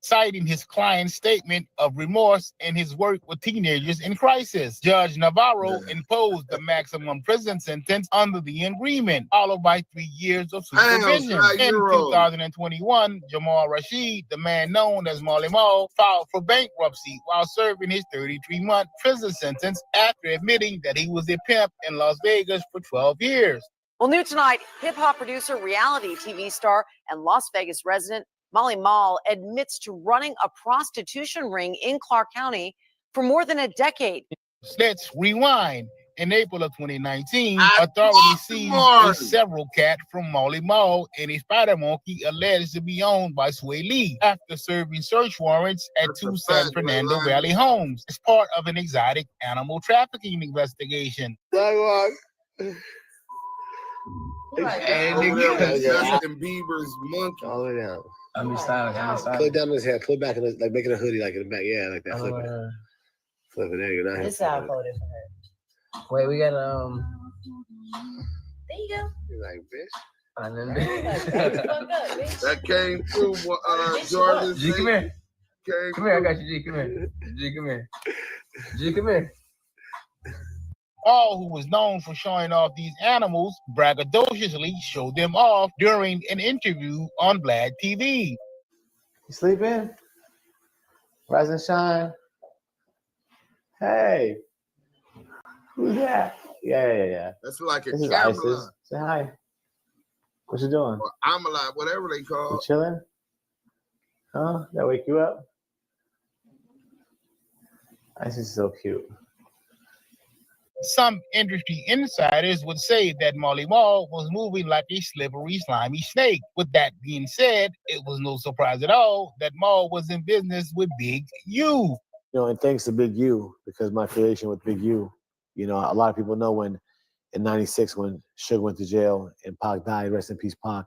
Citing his client's statement of remorse in his work with teenagers in crisis. Judge Navarro imposed the maximum prison sentence under the agreement, followed by 3 years of supervision. In 2021, Jamal Rashid, the man known as Marley Marl, filed for bankruptcy while serving his 33-month prison sentence after admitting that he was a pimp in Las Vegas for 12 years. Well, new tonight, hip-hop producer, reality TV star, and Las Vegas resident Molly Mall admits to running a prostitution ring in Clark County for more than a decade. Let's rewind. In April of 2019, authorities seized a several cat from Molly Mall and a spider monkey alleged to be owned by Sway Lee after serving search warrants at two San Fernando Valley homes as part of an exotic animal trafficking investigation. And Justin Bieber's monkey. All the way down. I'm styling. Pull it down his hair. Pull it back and like make it a hoodie, like in the back. Yeah, like that. Flip it. Flip it. There you go. This is how I fold it for her. Wait, we got There you go. You're like, bitch. That came through. Jordan. G, come here. Come here. I got you, G. Come here. G, come here. G, come here. Paul, who was known for showing off these animals, braggadociously showed them off during an interview on Vlad TV. You sleeping? Rise and shine. Hey. Who's that? Yeah. That's like a this camera. Is ISIS. Say hi. What you doing? Or I'm alive, whatever they call. You chilling? Huh? That wake you up? ISIS is so cute. Some industry insiders would say that Molly Mall was moving like a slippery, slimy snake. With that being said, it was no surprise at all that Mall was in business with Big U. You know, and thanks to Big U, because my affiliation with Big U, you know, a lot of people know when in '96 when Suge went to jail and Pac died, rest in peace, Pac.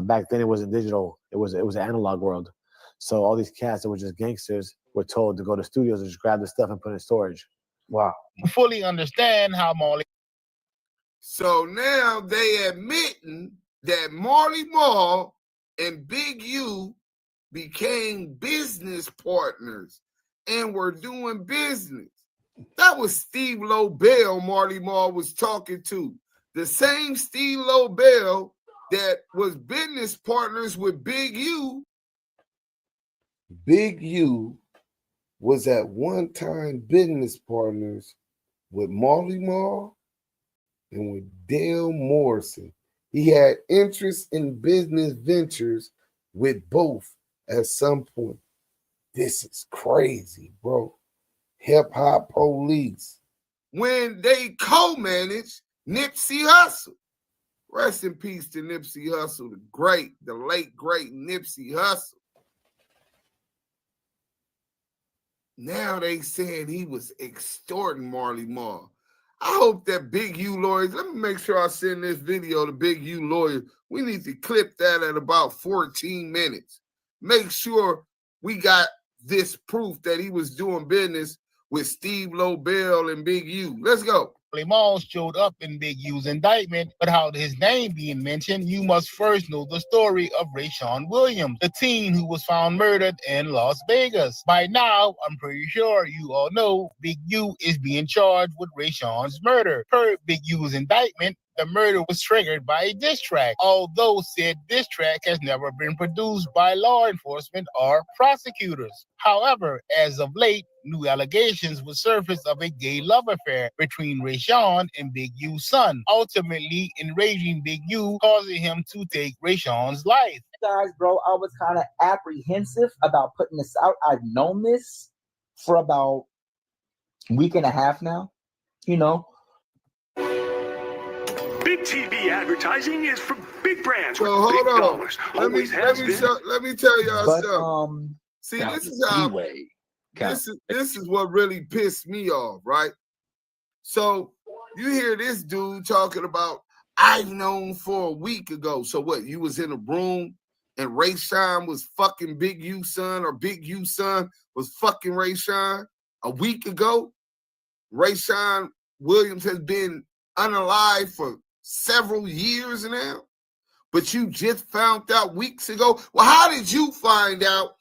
Back then it wasn't digital; it was an analog world. So all these cats that were just gangsters were told to go to studios and just grab the stuff and put it in storage. Wow. Fully understand how Marley. So now they admitting that Marley Marl and Big U became business partners and were doing business. That was Steve Lobel Marley Marl was talking to. The same Steve Lobel that was business partners with Big U. Big U was at one time business partners with Marley Marl and with Dale Morrison. He had interest in business ventures with both at some point. This is crazy, bro. Hip hop police. When they co-manage Nipsey Hussle. Rest in peace to Nipsey Hussle, the late, great Nipsey Hussle. Now they saying he was extorting Marley Marl. I hope that Big U lawyers, let me make sure I send this video to Big U lawyers. We need to clip that at about 14 minutes. Make sure we got this proof that he was doing business with Steve Lobel and Big U. Let's go. Marl showed up in Big U's indictment, but how his name being mentioned, you must first know the story of Rayshawn Williams, the teen who was found murdered in Las Vegas. By now, I'm pretty sure you all know Big U is being charged with Rayshawn's murder. Per Big U's indictment, the murder was triggered by a diss track, although said diss track has never been produced by law enforcement or prosecutors. However, as of late, new allegations were surfaced of a gay love affair between Rayshawn and Big U's son, ultimately enraging Big U, causing him to take Rayshawn's life. Guys, bro, I was kind of apprehensive about putting this out. I've known this for about a week and a half now, you know. Big TV advertising is for big brands. Well, with big hold on. dollars. Let me tell y'all something. See, Now, this is how this is what really pissed me off, right? So you hear this dude talking about I've known for a week ago. So what? You was in a room and Rayshawn was fucking Big U's son, or Big U's son was fucking Rayshawn a week ago? Rayshawn Williams has been unalive for several years now, but you just found out weeks ago. Well, how did you find out?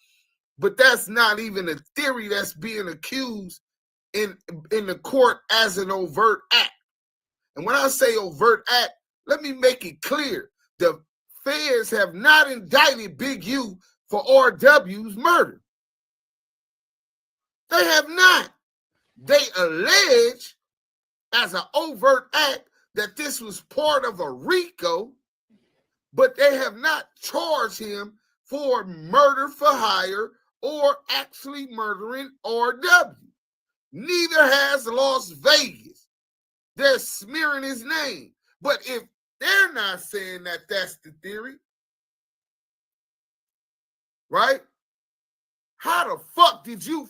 But that's not even a theory that's being accused in the court as an overt act. And when I say overt act, let me make it clear. The feds have not indicted Big U for RW's murder. They have not. They allege as an overt act that this was part of a Rico, but they have not charged him for murder for hire or actually murdering RW. Neither has Las Vegas. They're smearing his name. But if they're not saying that that's the theory, right? How the fuck did you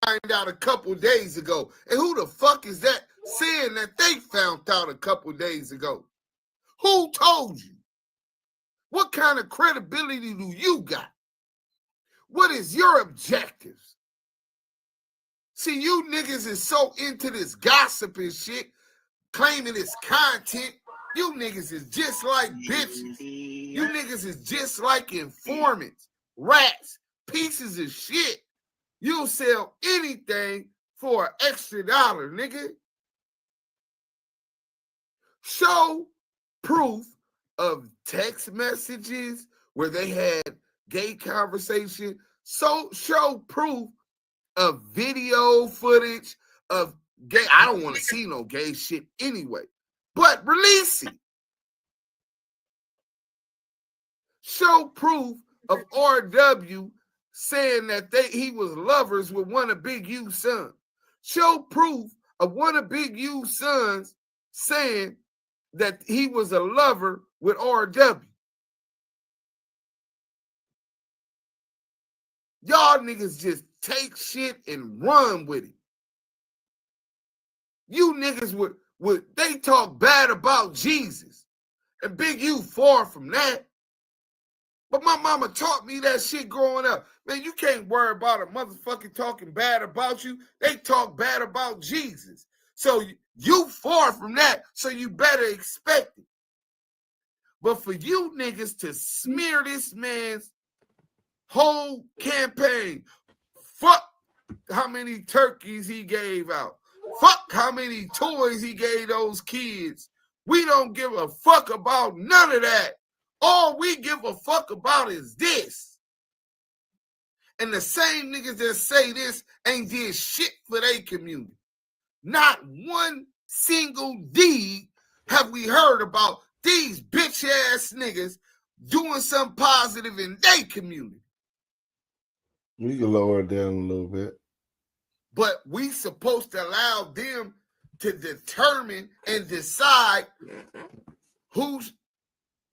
find out a couple days ago? And who the fuck is that saying that they found out a couple days ago? Who told you? What kind of credibility do you got? What is your objectives? See, you niggas is so into this gossip and shit, claiming it's content. You niggas is just like bitches. You niggas is just like informants, rats, pieces of shit. You'll sell anything for an extra $1, nigga. Show proof of text messages where they had gay conversation. So show proof of video footage of gay. I don't want to see no gay shit anyway, but release it. Show proof of RW saying that he was lovers with one of Big U's sons. Show proof of one of Big U's sons saying that he was a lover with RW. Y'all niggas just take shit and run with it. You niggas would they talk bad about Jesus. And Big U far from that. But my mama taught me that shit growing up. Man, you can't worry about a motherfucker talking bad about you. They talk bad about Jesus. So you far from that, so you better expect it. But for you niggas to smear this man's whole campaign, fuck how many turkeys he gave out. Fuck how many toys he gave those kids. We don't give a fuck about none of that. All we give a fuck about is this. And the same niggas that say this ain't did shit for their community. Not one single deed have we heard about these bitch ass niggas doing something positive in their community. We can lower it down a little bit. But we supposed to allow them to determine and decide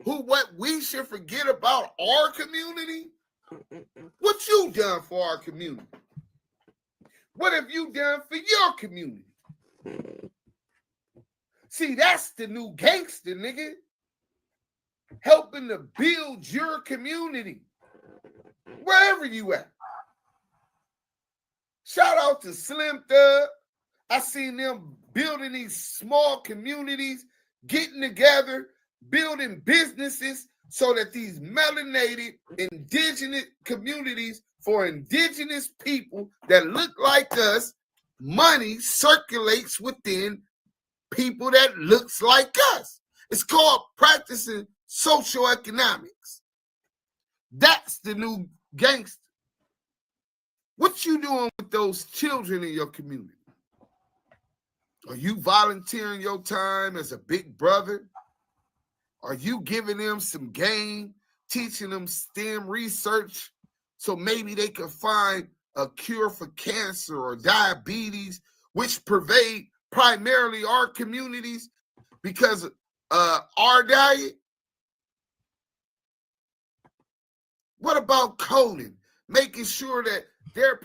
what we should forget about our community. What you done for our community? What have you done for your community? See, that's the new gangster, nigga. Helping to build your community. Wherever you at. Shout out to Slim Thug. I seen them building these small communities, getting together, building businesses so that these melanated indigenous communities for indigenous people that look like us, money circulates within people that looks like us. It's called practicing social economics. That's the new gangster. What you doing with those children in your community? Are you volunteering your time as a big brother? Are you giving them some game, teaching them STEM research so maybe they can find a cure for cancer or diabetes, which pervade primarily our communities because our diet? What about coding? Making sure that they're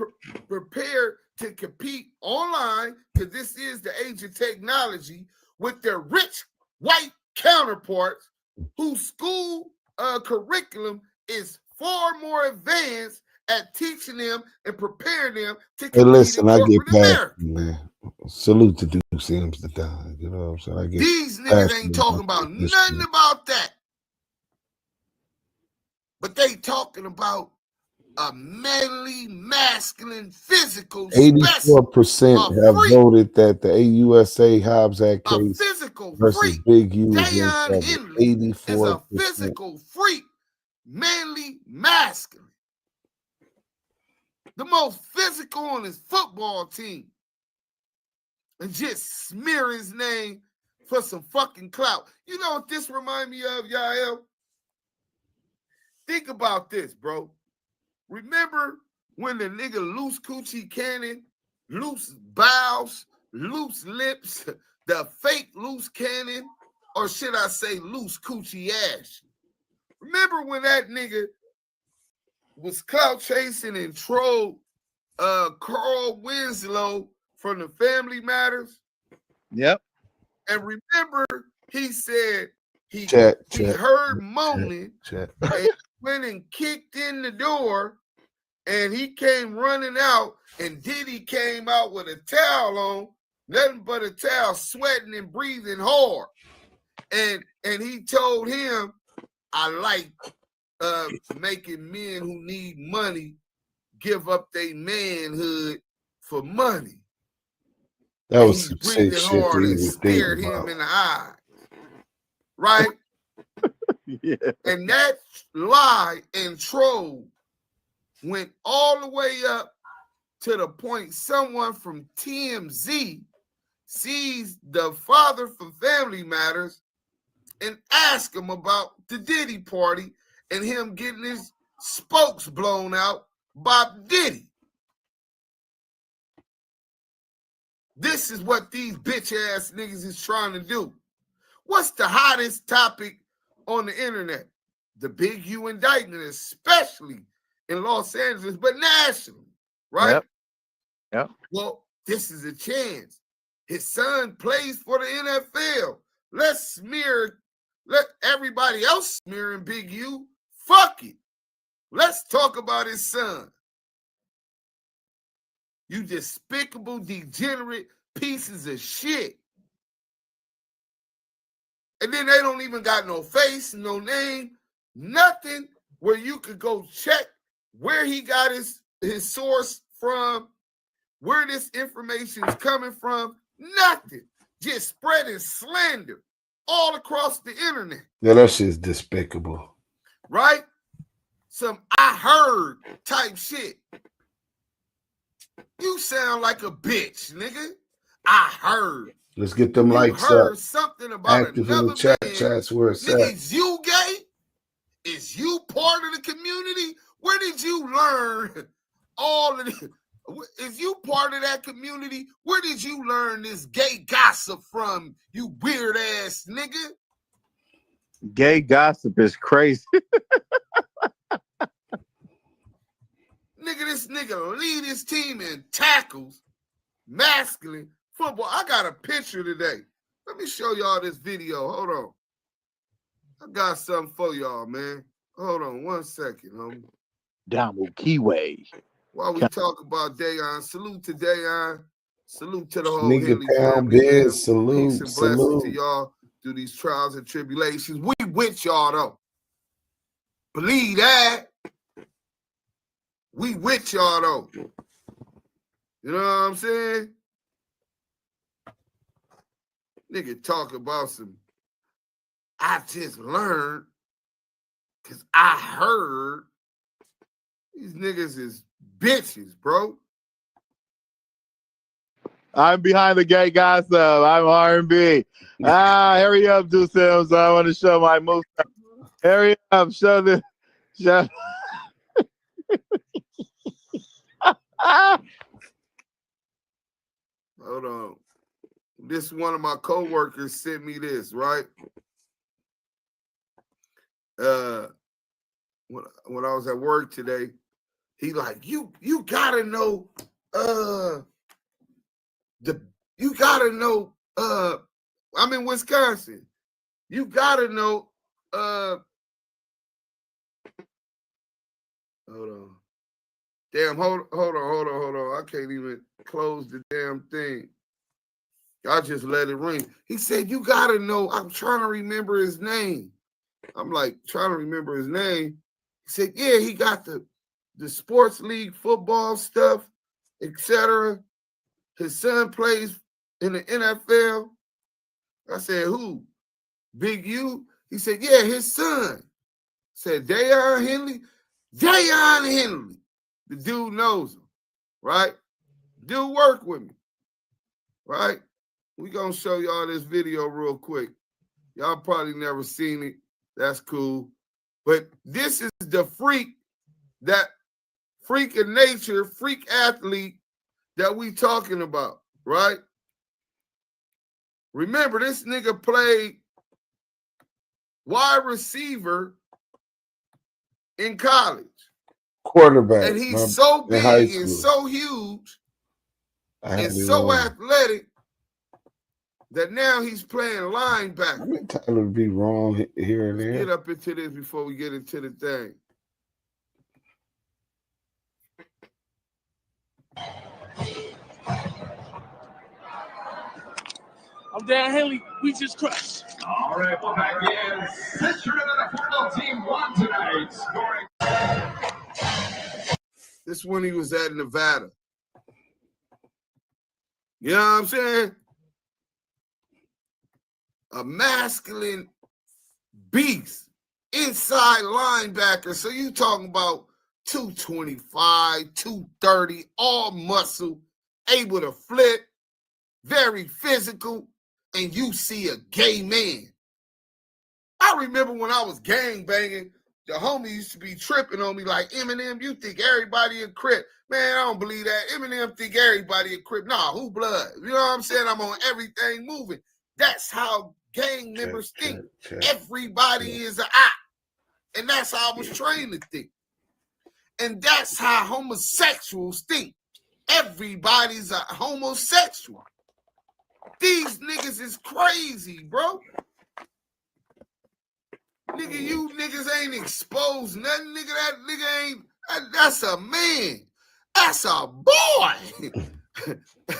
prepared to compete online, because this is the age of technology, with their rich white counterparts whose school curriculum is far more advanced at teaching them and preparing them to compete. Hey, listen, in I get corporate past you, man. Salute to Duse M the time. You know what I'm saying? I get These niggas ain't talking about nothing about that. But they talking about a manly, masculine, physical 84% have voted that the AUSA Hobbs Act case versus Big U is Dayan against Henley is 84%. a physical freak, manly, masculine. The most physical on his football team. And just smear his name for some fucking clout. You know what this remind me of, Yael? Think about this, bro. Remember when the nigga Loose Coochie Cannon, Loose Bowels, Loose Lips, the fake Loose Cannon, or should I say Loose Coochie Ash? Remember when that nigga was clout chasing and trolled Carl Winslow from the Family Matters? Yep. And remember he said he Check. heard moaning Check. and went and kicked in the door, and he came running out, and Diddy came out with a towel on, nothing but a towel, sweating and breathing hard. And he told him, I like making men who need money give up their manhood for money. That was some breathing sick shit hard to and even stared think him about. in the eye. Right? Yeah. And that lie and troll went all the way up to the point someone from TMZ sees the father from Family Matters and asks him about the Diddy party and him getting his spokes blown out by Diddy. This is what these bitch ass niggas is trying to do. What's the hottest topic on the internet? The Big U indictment, especially in Los Angeles, but nationally, right? Yep. Well, this is a chance. His son plays for the NFL. Let everybody else smearing Big U. Fuck it. Let's talk about his son. You despicable, degenerate pieces of shit. And then they don't even got no face, no name, nothing where you could go check where he got his source from, where this information is coming from. Nothing. Just spreading slander all across the internet. Yeah, that shit's despicable. Right? Some I heard type shit. You sound like a bitch, nigga. I heard. Let's get them You likes heard up. something about Active in another the chat. man. Chat's where it's Nigga, at. is you gay? Is you part of the community? Where did you learn all of this. Is you part of that community? Where did you learn this gay gossip from, you weird ass nigga? Gay gossip is crazy. Nigga, this nigga lead his team in tackles, masculine football. I got a picture today. Let me show y'all this video. Hold on. I got something for y'all, man. Hold on 1 second, homie. Damu, Kiwe. While we talk about Dayon, salute to Dayon. Salute to the whole Nigga Henley pound family, man. biz, salute, Peace and blessings salute. to y'all through these trials and tribulations. We with y'all, though. Believe that. We with y'all, though. You know what I'm saying? Nigga talk about some, I just learned, because I heard these niggas is bitches, bro. I'm behind the gay gossip. I'm R&B. Hurry up, Duse M. So I want to show my moves. Hurry up, show the show. Hold on. This one of my coworkers sent me this, right? When I was at work today, he like, you gotta know, I'm in Wisconsin. You gotta know, hold on. Damn, hold on. I can't even close the damn thing. I just let it ring. He said, you gotta know, I'm trying to remember his name. I'm like, trying to remember his name. He said, yeah, he got the sports league football stuff, etc. His son plays in the NFL. I said, who? Big U? He said, yeah, his son. I said, Dayon Henley? Dayon Henley. The dude knows him, right? Dude work with me, right? We gonna show y'all this video real quick. Y'all probably never seen it. That's cool. But this is the freak of nature, freak athlete that we talking about, right? Remember, this nigga played wide receiver in college. Quarterback. And he's so in high big and school. so huge I and so athletic that now he's playing linebacker. I'm entitled to be wrong here and Let's there. get up into this before we get into the thing. I'm Dan Henley. We just crushed. All right, well, back in. Sister of the football team won tonight, scoring. This when he was at Nevada. You know what I'm saying? A masculine beast, inside linebacker. So you talking about 225, 230, all muscle, able to flip, very physical, and you see a gay man. I remember when I was gang banging, the homie used to be tripping on me like, Eminem, you think everybody a Crip. Man, I don't believe that. Eminem think everybody a Crip. Nah, who blood? You know what I'm saying? I'm on everything moving. That's how gang members think. Everybody is an op. And that's how I was trained to think. And that's how homosexuals think. Everybody's a homosexual. These niggas is crazy, bro. Nigga, you niggas ain't exposed nothing. Nigga, that nigga ain't, that's a man. That's a boy.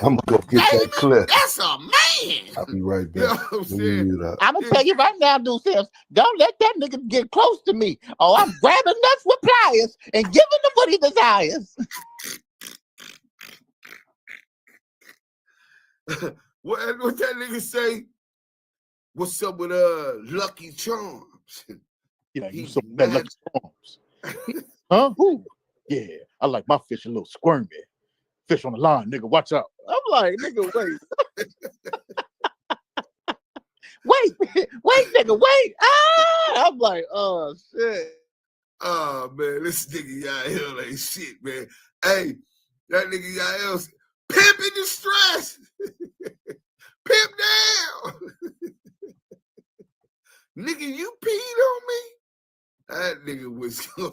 I'm gonna go get that clip. That's a man. I'll be right You know back. what I'm Let me saying? mute up. I'm gonna tell you right now, Duse M, don't let that nigga get close to me. Oh, I'm grabbing nuts with pliers and giving him what he desires. What that nigga say? What's up with Lucky Charms? Yeah, you some that Lucky Charms. Huh? Who? Yeah, I like my fish a little squirmy. Fish on the line, nigga. Watch out. I'm like, nigga, wait. wait, nigga, wait. I'm like, oh shit. Oh man, this nigga Yael ain't shit, man. Hey, that nigga Yael, pimp in distress. Pimp down. Nigga, you peed on me? That nigga was going,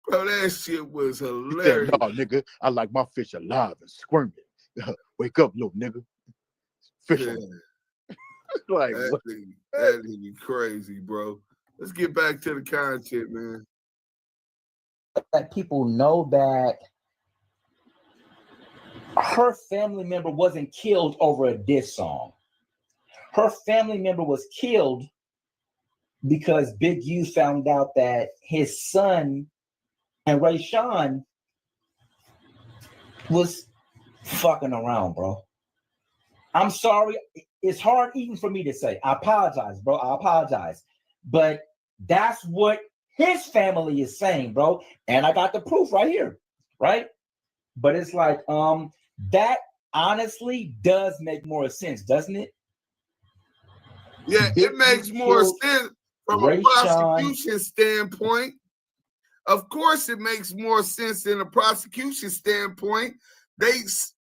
bro, that shit was hilarious. No, nigga, I like my fish alive and squirming. Wake up, little nigga. Fish. Yeah. Like, that nigga crazy, bro. Let's get back to the content, man. Let people know that her family member wasn't killed over a diss song. Her family member was killed because Big U found out that his son and Ray Sean was fucking around, bro. I'm sorry. It's hard even for me to say. I apologize, bro. I apologize. But that's what his family is saying, bro. And I got the proof right here, right? But it's like, that honestly does make more sense, doesn't it? Yeah, it makes more sense from a prosecution standpoint. Of course, it makes more sense than a prosecution standpoint. They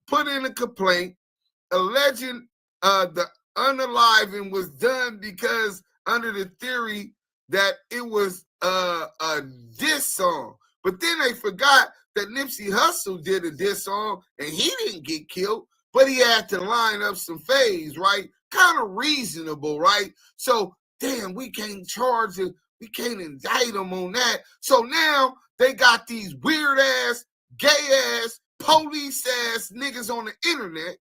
put in a complaint alleging the unaliving was done because under the theory that it was a diss song. But then they forgot that Nipsey Hussle did a diss song and he didn't get killed, but he had to line up some phase, right? Kind of reasonable, right? So, damn, we can't charge it. We can't indict them on that. So now they got these weird-ass, gay-ass, police-ass niggas on the internet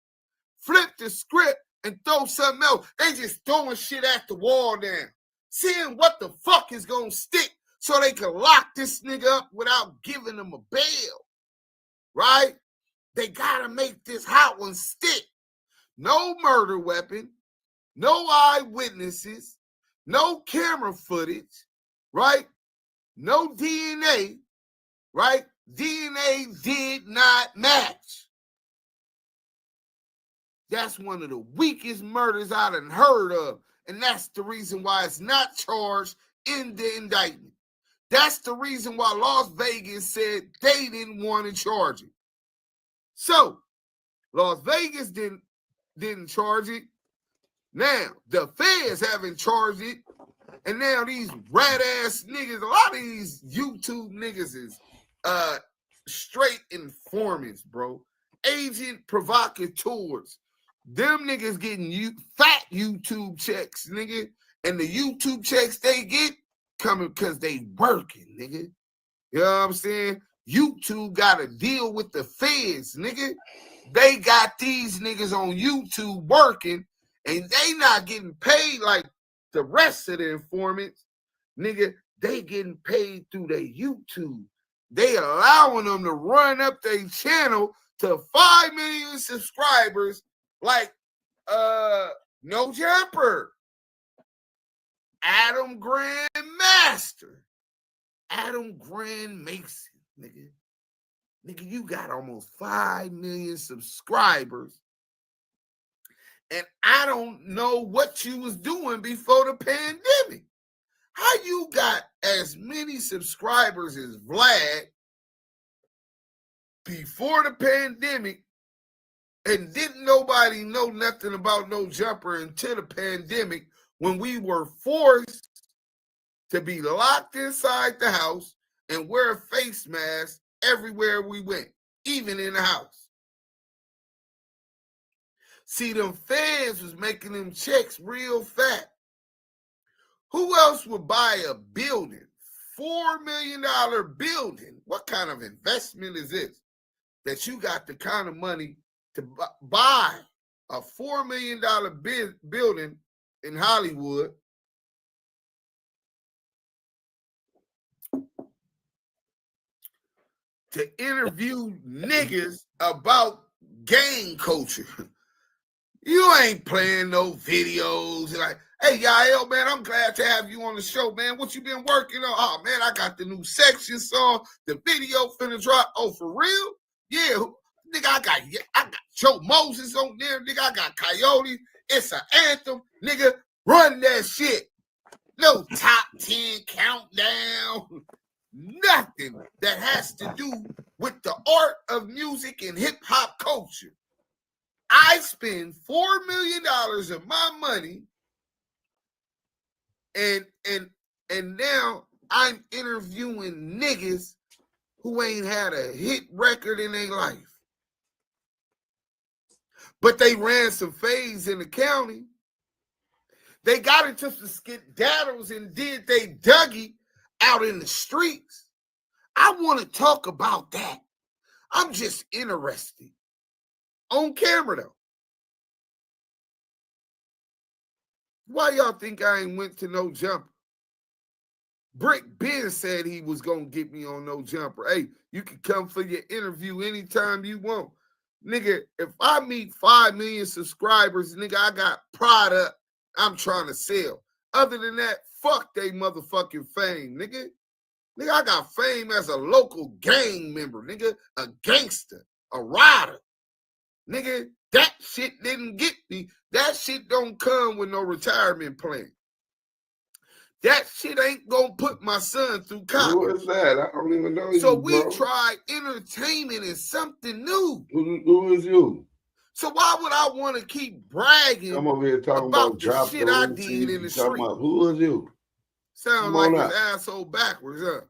flip the script and throw something else. They just throwing shit at the wall now, seeing what the fuck is going to stick so they can lock this nigga up without giving him a bail, right? They got to make this hot one stick. No murder weapon, no eyewitnesses, no camera footage, right? No DNA, right? DNA did not match. That's one of the weakest murders I done heard of. And that's the reason why it's not charged in the indictment. That's the reason why Las Vegas said they didn't want to charge it. So, Las Vegas didn't charge it. Now, the feds haven't charged it. And now these rat-ass niggas, a lot of these YouTube niggas is straight informants, bro. Agent provocateurs. Them niggas getting fat YouTube checks, nigga. And the YouTube checks they get coming because they working, nigga. You know what I'm saying? YouTube got to deal with the feds, nigga. They got these niggas on YouTube working, and they not getting paid like the rest of the informants. Nigga, they getting paid through their YouTube. They allowing them to run up their channel to 5 million subscribers like No Jumper, Adam Grandmaster, Adam Grand Mason, nigga. Nigga, you got almost 5 million subscribers. And I don't know what you was doing before the pandemic. How you got as many subscribers as Vlad before the pandemic and didn't nobody know nothing about No Jumper until the pandemic when we were forced to be locked inside the house and wear a face mask everywhere we went, even in the house. See, them feds was making them checks real fat. Who else would buy a building, $4 million building? What kind of investment is this? That you got the kind of money to buy a $4 million building in Hollywood to interview niggas about gang culture. You ain't playing no videos. Like, hey, Yael, man, I'm glad to have you on the show, man. What you been working on? Oh, man, I got the new section song. The video finna drop. Oh, for real? Yeah, nigga, I got Joe Moses on there. Nigga, I got Coyote. It's an anthem. Nigga, run that shit. No top 10 countdown. has to do with the art of music and hip hop culture. I spend $4 million of my money, and now I'm interviewing niggas who ain't had a hit record in their life. But they ran some fades in the county. They got into some skedaddles and did they Dougie out in the streets. I want to talk about that. I'm just interested. On camera, though. Why y'all think I ain't went to No Jumper? Brick Ben said he was going to get me on No Jumper. Hey, you can come for your interview anytime you want. Nigga, if I meet 5 million subscribers, nigga, I got product I'm trying to sell. Other than that, fuck they motherfucking fame, nigga. Nigga, I got fame as a local gang member, nigga, a gangster, a rider. Nigga, that shit didn't get me. That shit don't come with no retirement plan. That shit ain't gonna put my son through college. Who is that? I don't even know So you, we bro. tried entertainment and something new. Who is you? So why would I want to keep bragging Come over here talking about the drop shit the I room did in the talking street? about, who is you? Sound Come like on his up. asshole backwards, huh?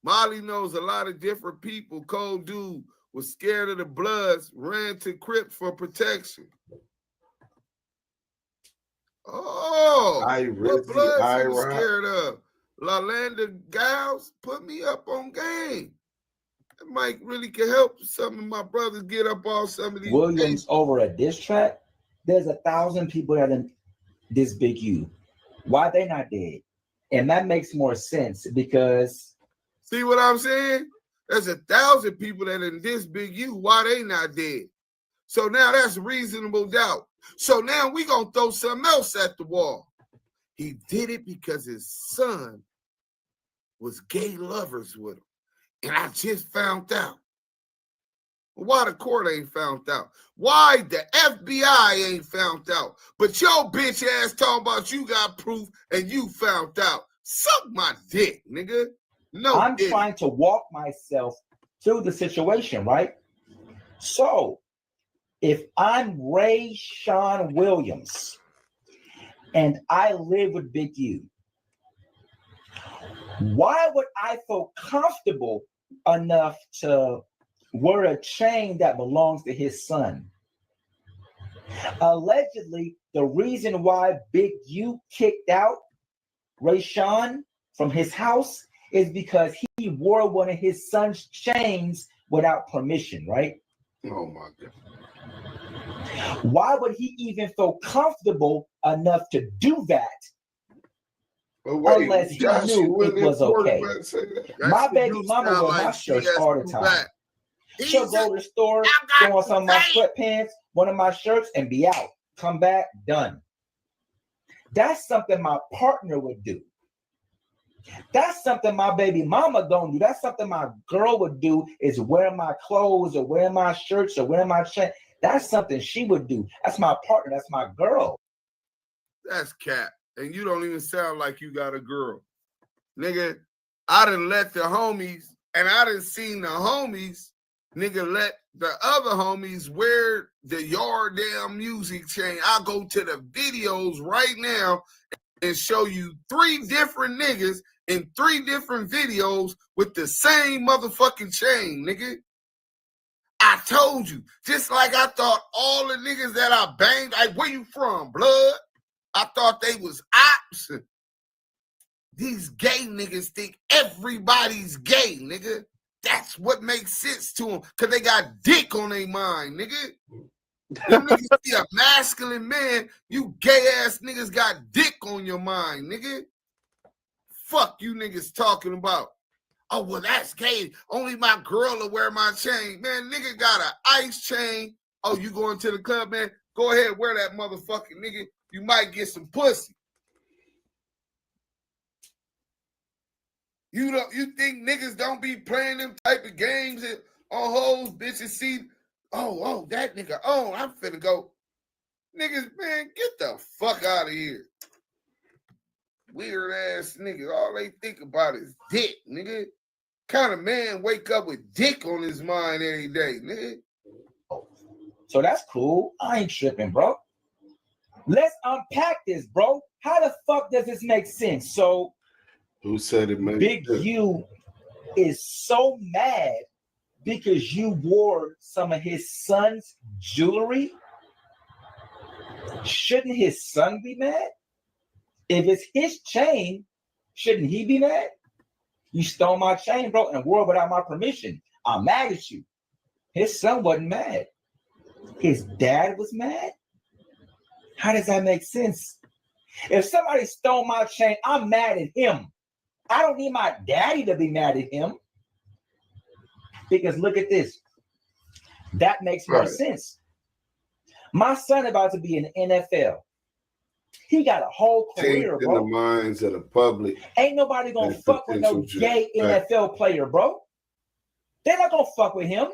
Molly knows a lot of different people. Cold dude was scared of the Bloods, ran to Crips for protection. Oh, what Bloods he was scared of? LaLanda Gals, put me up on game. That might really can help some of my brothers get up on some of these Williams over a diss track. There's 1,000 people that are this Big U. Why they not dead? And that makes more sense because see what I'm saying? There's 1,000 people that in this Big U. Why they not dead? So now that's reasonable doubt. So now we gonna throw something else at the wall. He did it because his son was gay lovers with him. And I just found out. Why the court ain't found out? Why the FBI ain't found out? But your bitch ass talking about you got proof and you found out. Suck my dick, nigga. No, I'm trying to walk myself through the situation, right? So if I'm Ray Sean Williams and I live with Big U, why would I feel comfortable enough to wear a chain that belongs to his son? Allegedly, the reason why Big U kicked out Ray Sean from his house is because he wore one of his son's chains without permission, right? Oh my God. Why would he even feel comfortable enough to do that? Wait, unless he Josh, knew it was okay. My baby mama wear my shirts all the time. She'll go to the store, throw on some of my sweatpants, one of my shirts, and be out. Come back, done. That's something my partner would do. That's something my baby mama don't do. That's something my girl would do, is wear my clothes or wear my shirts or wear my shirt. That's something she would do. That's my partner. That's my girl. That's cap. And you don't even sound like you got a girl. Nigga, I done let the homies, and I done seen the homies, nigga, let the other homies wear the yard damn music chain. I'll go to the videos right now and show you 3 different niggas in 3 different videos with the same motherfucking chain, nigga. I told you, just like I thought all the niggas that I banged, like, where you from, blood? I thought they was ops. These gay niggas think everybody's gay, nigga. That's what makes sense to them, because they got dick on their mind, nigga. Them niggas see a masculine man, you gay-ass niggas got dick on your mind, nigga. Fuck you niggas talking about. Oh, well, that's gay. Only my girl will wear my chain. Man, nigga got an ice chain. Oh, you going to the club, man? Go ahead, wear that motherfucking nigga. You might get some pussy. You think niggas don't be playing them type of games on hoes, bitches see, oh, that nigga, oh, I'm finna go. Niggas, man, get the fuck out of here. Weird ass niggas. All they think about is dick, nigga. kind of man wake up with dick on his mind every day, nigga? So that's cool. I ain't tripping, bro. Let's unpack this, bro. How the fuck does this make sense? So, who said it made Big sense? U is so mad because you wore some of his son's jewelry. Shouldn't his son be mad? If it's his chain, shouldn't he be mad? You stole my chain, bro, and wore it without my permission. I'm mad at you. His son wasn't mad. His dad was mad? How does that make sense? If somebody stole my chain, I'm mad at him. I don't need my daddy to be mad at him. Because look at this. That makes more sense. My son about to be in the NFL. He got a whole career, in bro. the minds of the public. Ain't nobody gonna fuck with no gay NFL player, bro. They're not gonna fuck with him.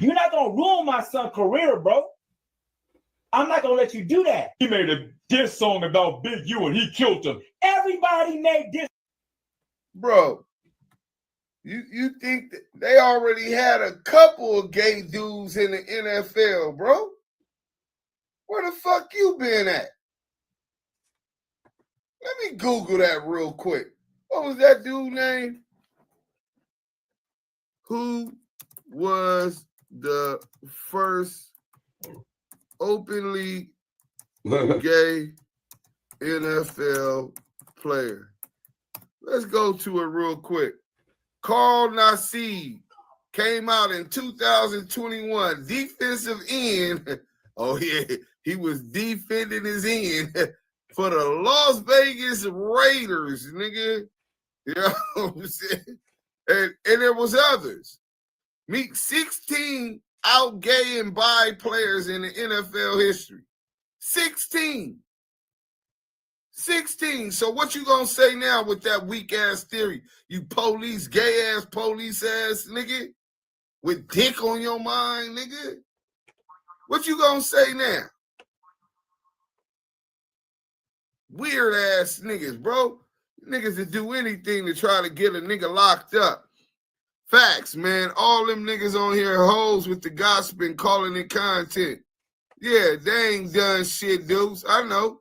You're not gonna ruin my son's career, bro. I'm not gonna let you do that. He made a diss song about Big U and he killed him. Everybody made this. Bro, you think that they already had a couple of gay dudes in the NFL, bro? Where the fuck you been at? Let me Google that real quick. What was that dude's name? Who was the first openly gay NFL player? Let's go to it real quick. Carl Nassib came out in 2021, defensive end. Oh, yeah, he was defending his end for the Las Vegas Raiders, nigga. You know what I'm saying? And there was others. Meet 16 out gay and bi players in the NFL history. 16. 16. So what you gonna say now with that weak ass theory? You police, gay ass police ass nigga with dick on your mind, nigga? What you gonna say now? Weird ass niggas, bro. Niggas that do anything to try to get a nigga locked up. Facts, man. All them niggas on here hoes with the gossip and calling it content. Yeah, they ain't done shit, dudes. I know.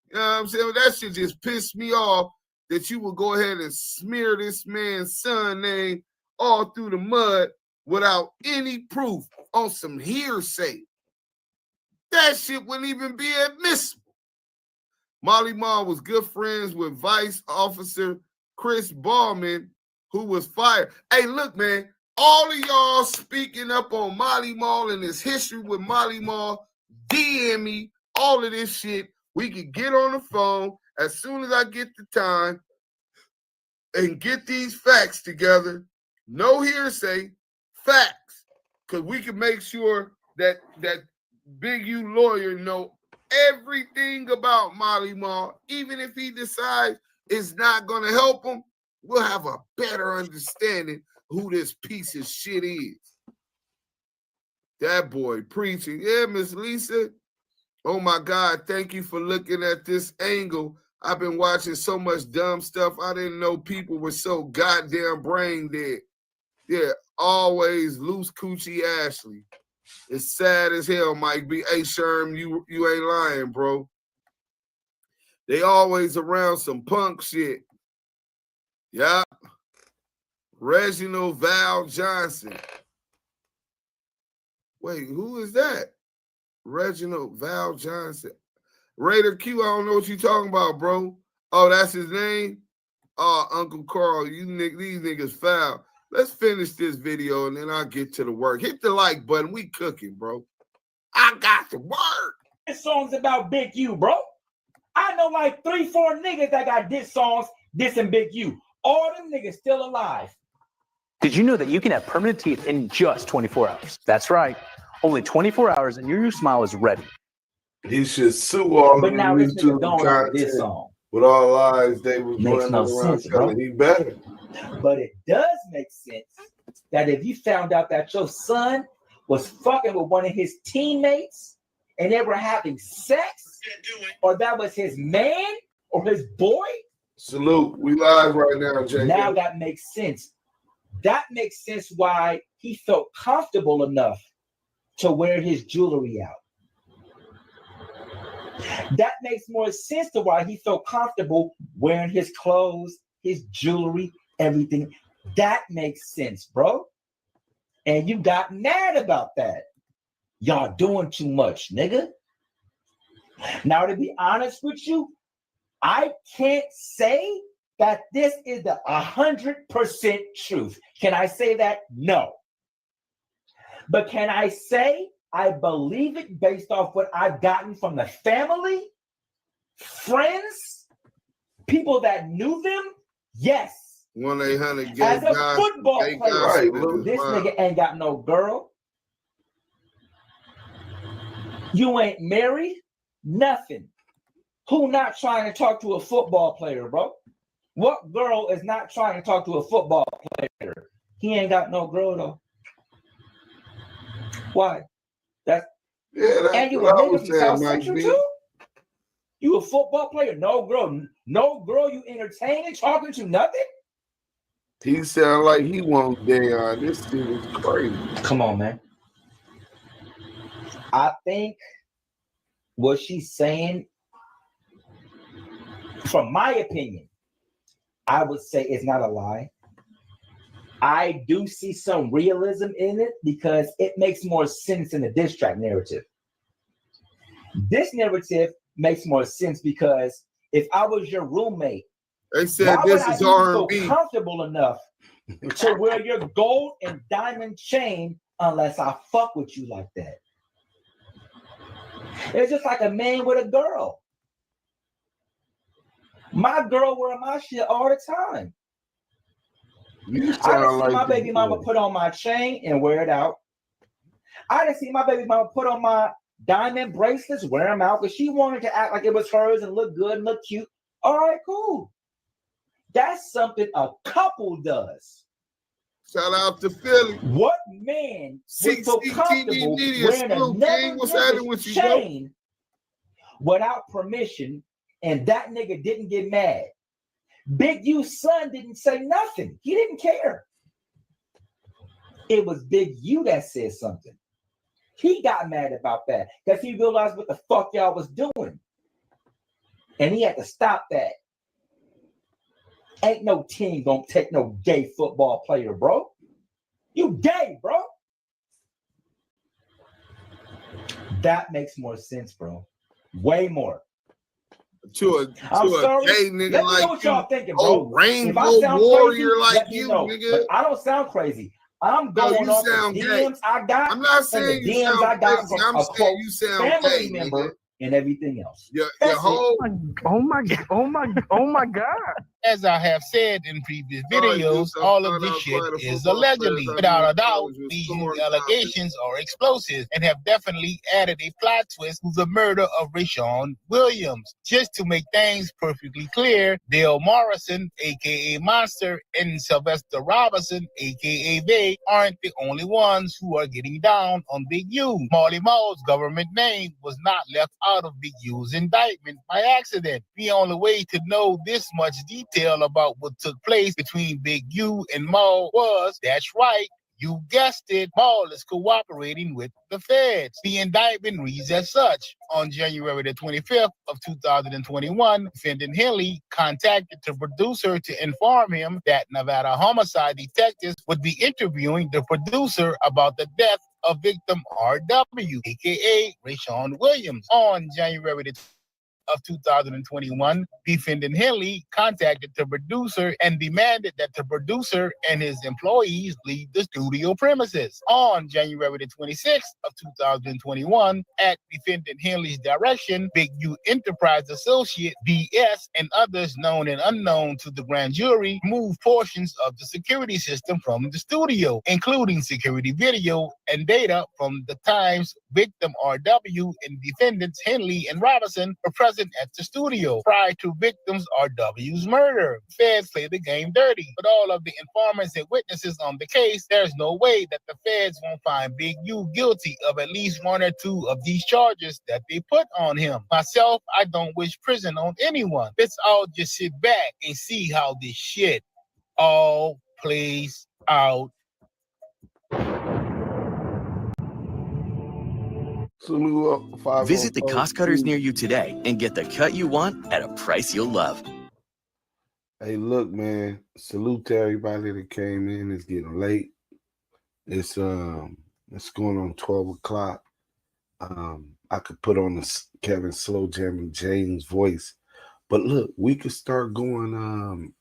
You know what I'm saying? That shit just pissed me off that you would go ahead and smear this man's son name all through the mud without any proof on some hearsay. That shit wouldn't even be admissible. Molly Mall was good friends with Vice Officer Chris Ballman, who was fired. Hey, look, man, all of y'all speaking up on Molly Mall and his history with Molly Mall, DM me, all of this shit. We could get on the phone as soon as I get the time and get these facts together. No hearsay, facts. Because we can make sure that Big U lawyer know everything about Molly Mall. Even if he decides it's not going to help him, we'll have a better understanding who this piece of shit is. That boy preaching. Yeah, Miss Lisa. Oh my God, thank you for looking at this angle. I've been watching so much dumb stuff. I didn't know people were so goddamn brain dead. Yeah, always loose coochie Ashley. It's sad as hell, Mike B. Hey, Sherm, you ain't lying, bro. They always around some punk shit. Yeah. Reginald Val Johnson. Wait, who is that? Reginald Val Johnson. Raider Q, I don't know what you're talking about, bro. Oh, that's his name? Oh, Uncle Carl, these niggas foul. Let's finish this video and then I'll get to the work. Hit the like button. We cooking, bro. I got the work. This song's about Big U, bro. I know like 3-4 niggas that got diss songs dissing Big U. All them niggas still alive. Did you know that you can have permanent teeth in just 24 hours? That's right. Only 24 hours and your new smile is ready. He should sue all But of now the this nigga YouTube going over this content song. with all lies they was Makes running no around sense, bro. telling he better. But it does make sense that if you found out that your son was fucking with one of his teammates and they were having sex, or that was his man or his boy, Salute. We live right now, Jay. Now that makes sense. That makes sense why he felt comfortable enough to wear his jewelry out. That makes more sense to why he felt comfortable wearing his clothes, his jewelry, everything. That makes sense, bro. And you got mad about that. Y'all doing too much, nigga. Now, to be honest with you, I can't say that this is the 100% truth. Can I say that? No. But can I say I believe it based off what I've gotten from the family, friends, people that knew them? Yes. 1-800 gay As a guys, football gay player, guys, this nigga ain't got no girl. You ain't married, nothing. Who not trying to talk to a football player, bro? What girl is not trying to talk to a football player? He ain't got no girl though. Why? And you a nigga from South Central too? You a football player? No girl you entertaining, talking to, nothing? He sound like he won't dare. This shit is crazy. Come on, man. I think what she's saying, from my opinion, I would say it's not a lie. I do see some realism in it because it makes more sense in the diss track narrative. This narrative makes more sense because if I was your roommate, they said this is R&B. Feel comfortable enough to wear your gold and diamond chain unless I fuck with you like that. It's just like a man with a girl. My girl wear my shit all the time. I didn't see my baby mama put on my chain and wear it out. I didn't see my baby mama put on my diamond bracelets, wear them out, because she wanted to act like it was hers and look good and look cute. All right, cool. That's something a couple does. Shout out to Philly. What man would feel comfortable wearing another chain without permission, and that nigga didn't get mad? Big U's son didn't say nothing. He didn't care. It was Big U that said something. He got mad about that because he realized what the fuck y'all was doing. And he had to stop that. Ain't no team gonna take no gay football player, bro. You gay, bro. That makes more sense, bro. Way more. To a gay nigga Let me like know what y'all thinking, bro. Oh, rainbow warrior like you, nigga. But I don't sound crazy. I'm going off the DMs I got. I'm not saying you sound crazy. I'm saying you sound family gay, member nigga. And everything else. Your whole oh my God. As I have said in previous videos, all of this shit is allegedly. Without a doubt, these allegations are explosive and have definitely added a plot twist to the murder of Rashawn Williams. Just to make things perfectly clear, Dale Morrison, aka Monster, and Sylvester Robinson, aka Bay, aren't the only ones who are getting down on Big U. Marley Marl's government name was not left out of Big U's indictment by accident. The only way to know this much detail about what took place between Big U and Maul was, that's right, you guessed it, Maul is cooperating with the feds. The indictment reads as such. On January the 25th of 2021, defendant Henley contacted the producer to inform him that Nevada homicide detectives would be interviewing the producer about the death of victim R.W., aka Rashawn Williams. On January the of 2021, defendant Henley contacted the producer and demanded that the producer and his employees leave the studio premises. On January the 26th of 2021, at defendant Henley's direction, Big U Enterprise associate BS and others known and unknown to the grand jury moved portions of the security system from the studio, including security video and data from the times victim R.W. and defendants Henley and Robinson were present present at the studio prior to victims RW's murder. Feds play the game dirty. With all of the informants and witnesses on the case, there's no way that the feds won't find Big U guilty of at least one or two of these charges that they put on him. Myself, I don't wish prison on anyone. Let's all just sit back and see how this shit all plays out. Visit the cost cutters near you today and get the cut you want at a price you'll love. Hey, look, man. Salute to everybody that came in. It's getting late. It's going on 12 o'clock. I could put on the Kevin Slow Jam and James voice, but look, we could start going.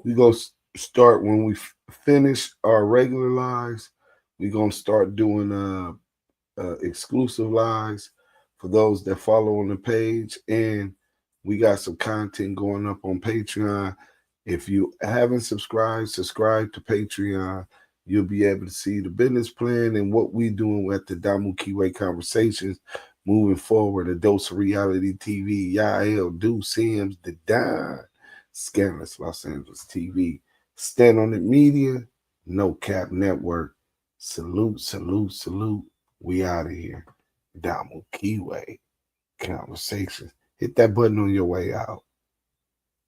We go start when we finish our regular lives. We're gonna start doing exclusive lives for those that follow on the page, and we got some content going up on Patreon. If you haven't subscribed to Patreon. You'll be able to see the business plan and what we're doing at the Damu Kiwe Conversations moving forward. A dose of reality TV, Yael, Duse M, the Don, Scandalous Los Angeles TV, Stand on It Media, No Cap Network. Salute, salute, salute. We out of here. Damu Kiwe Conversations. Hit that button on your way out.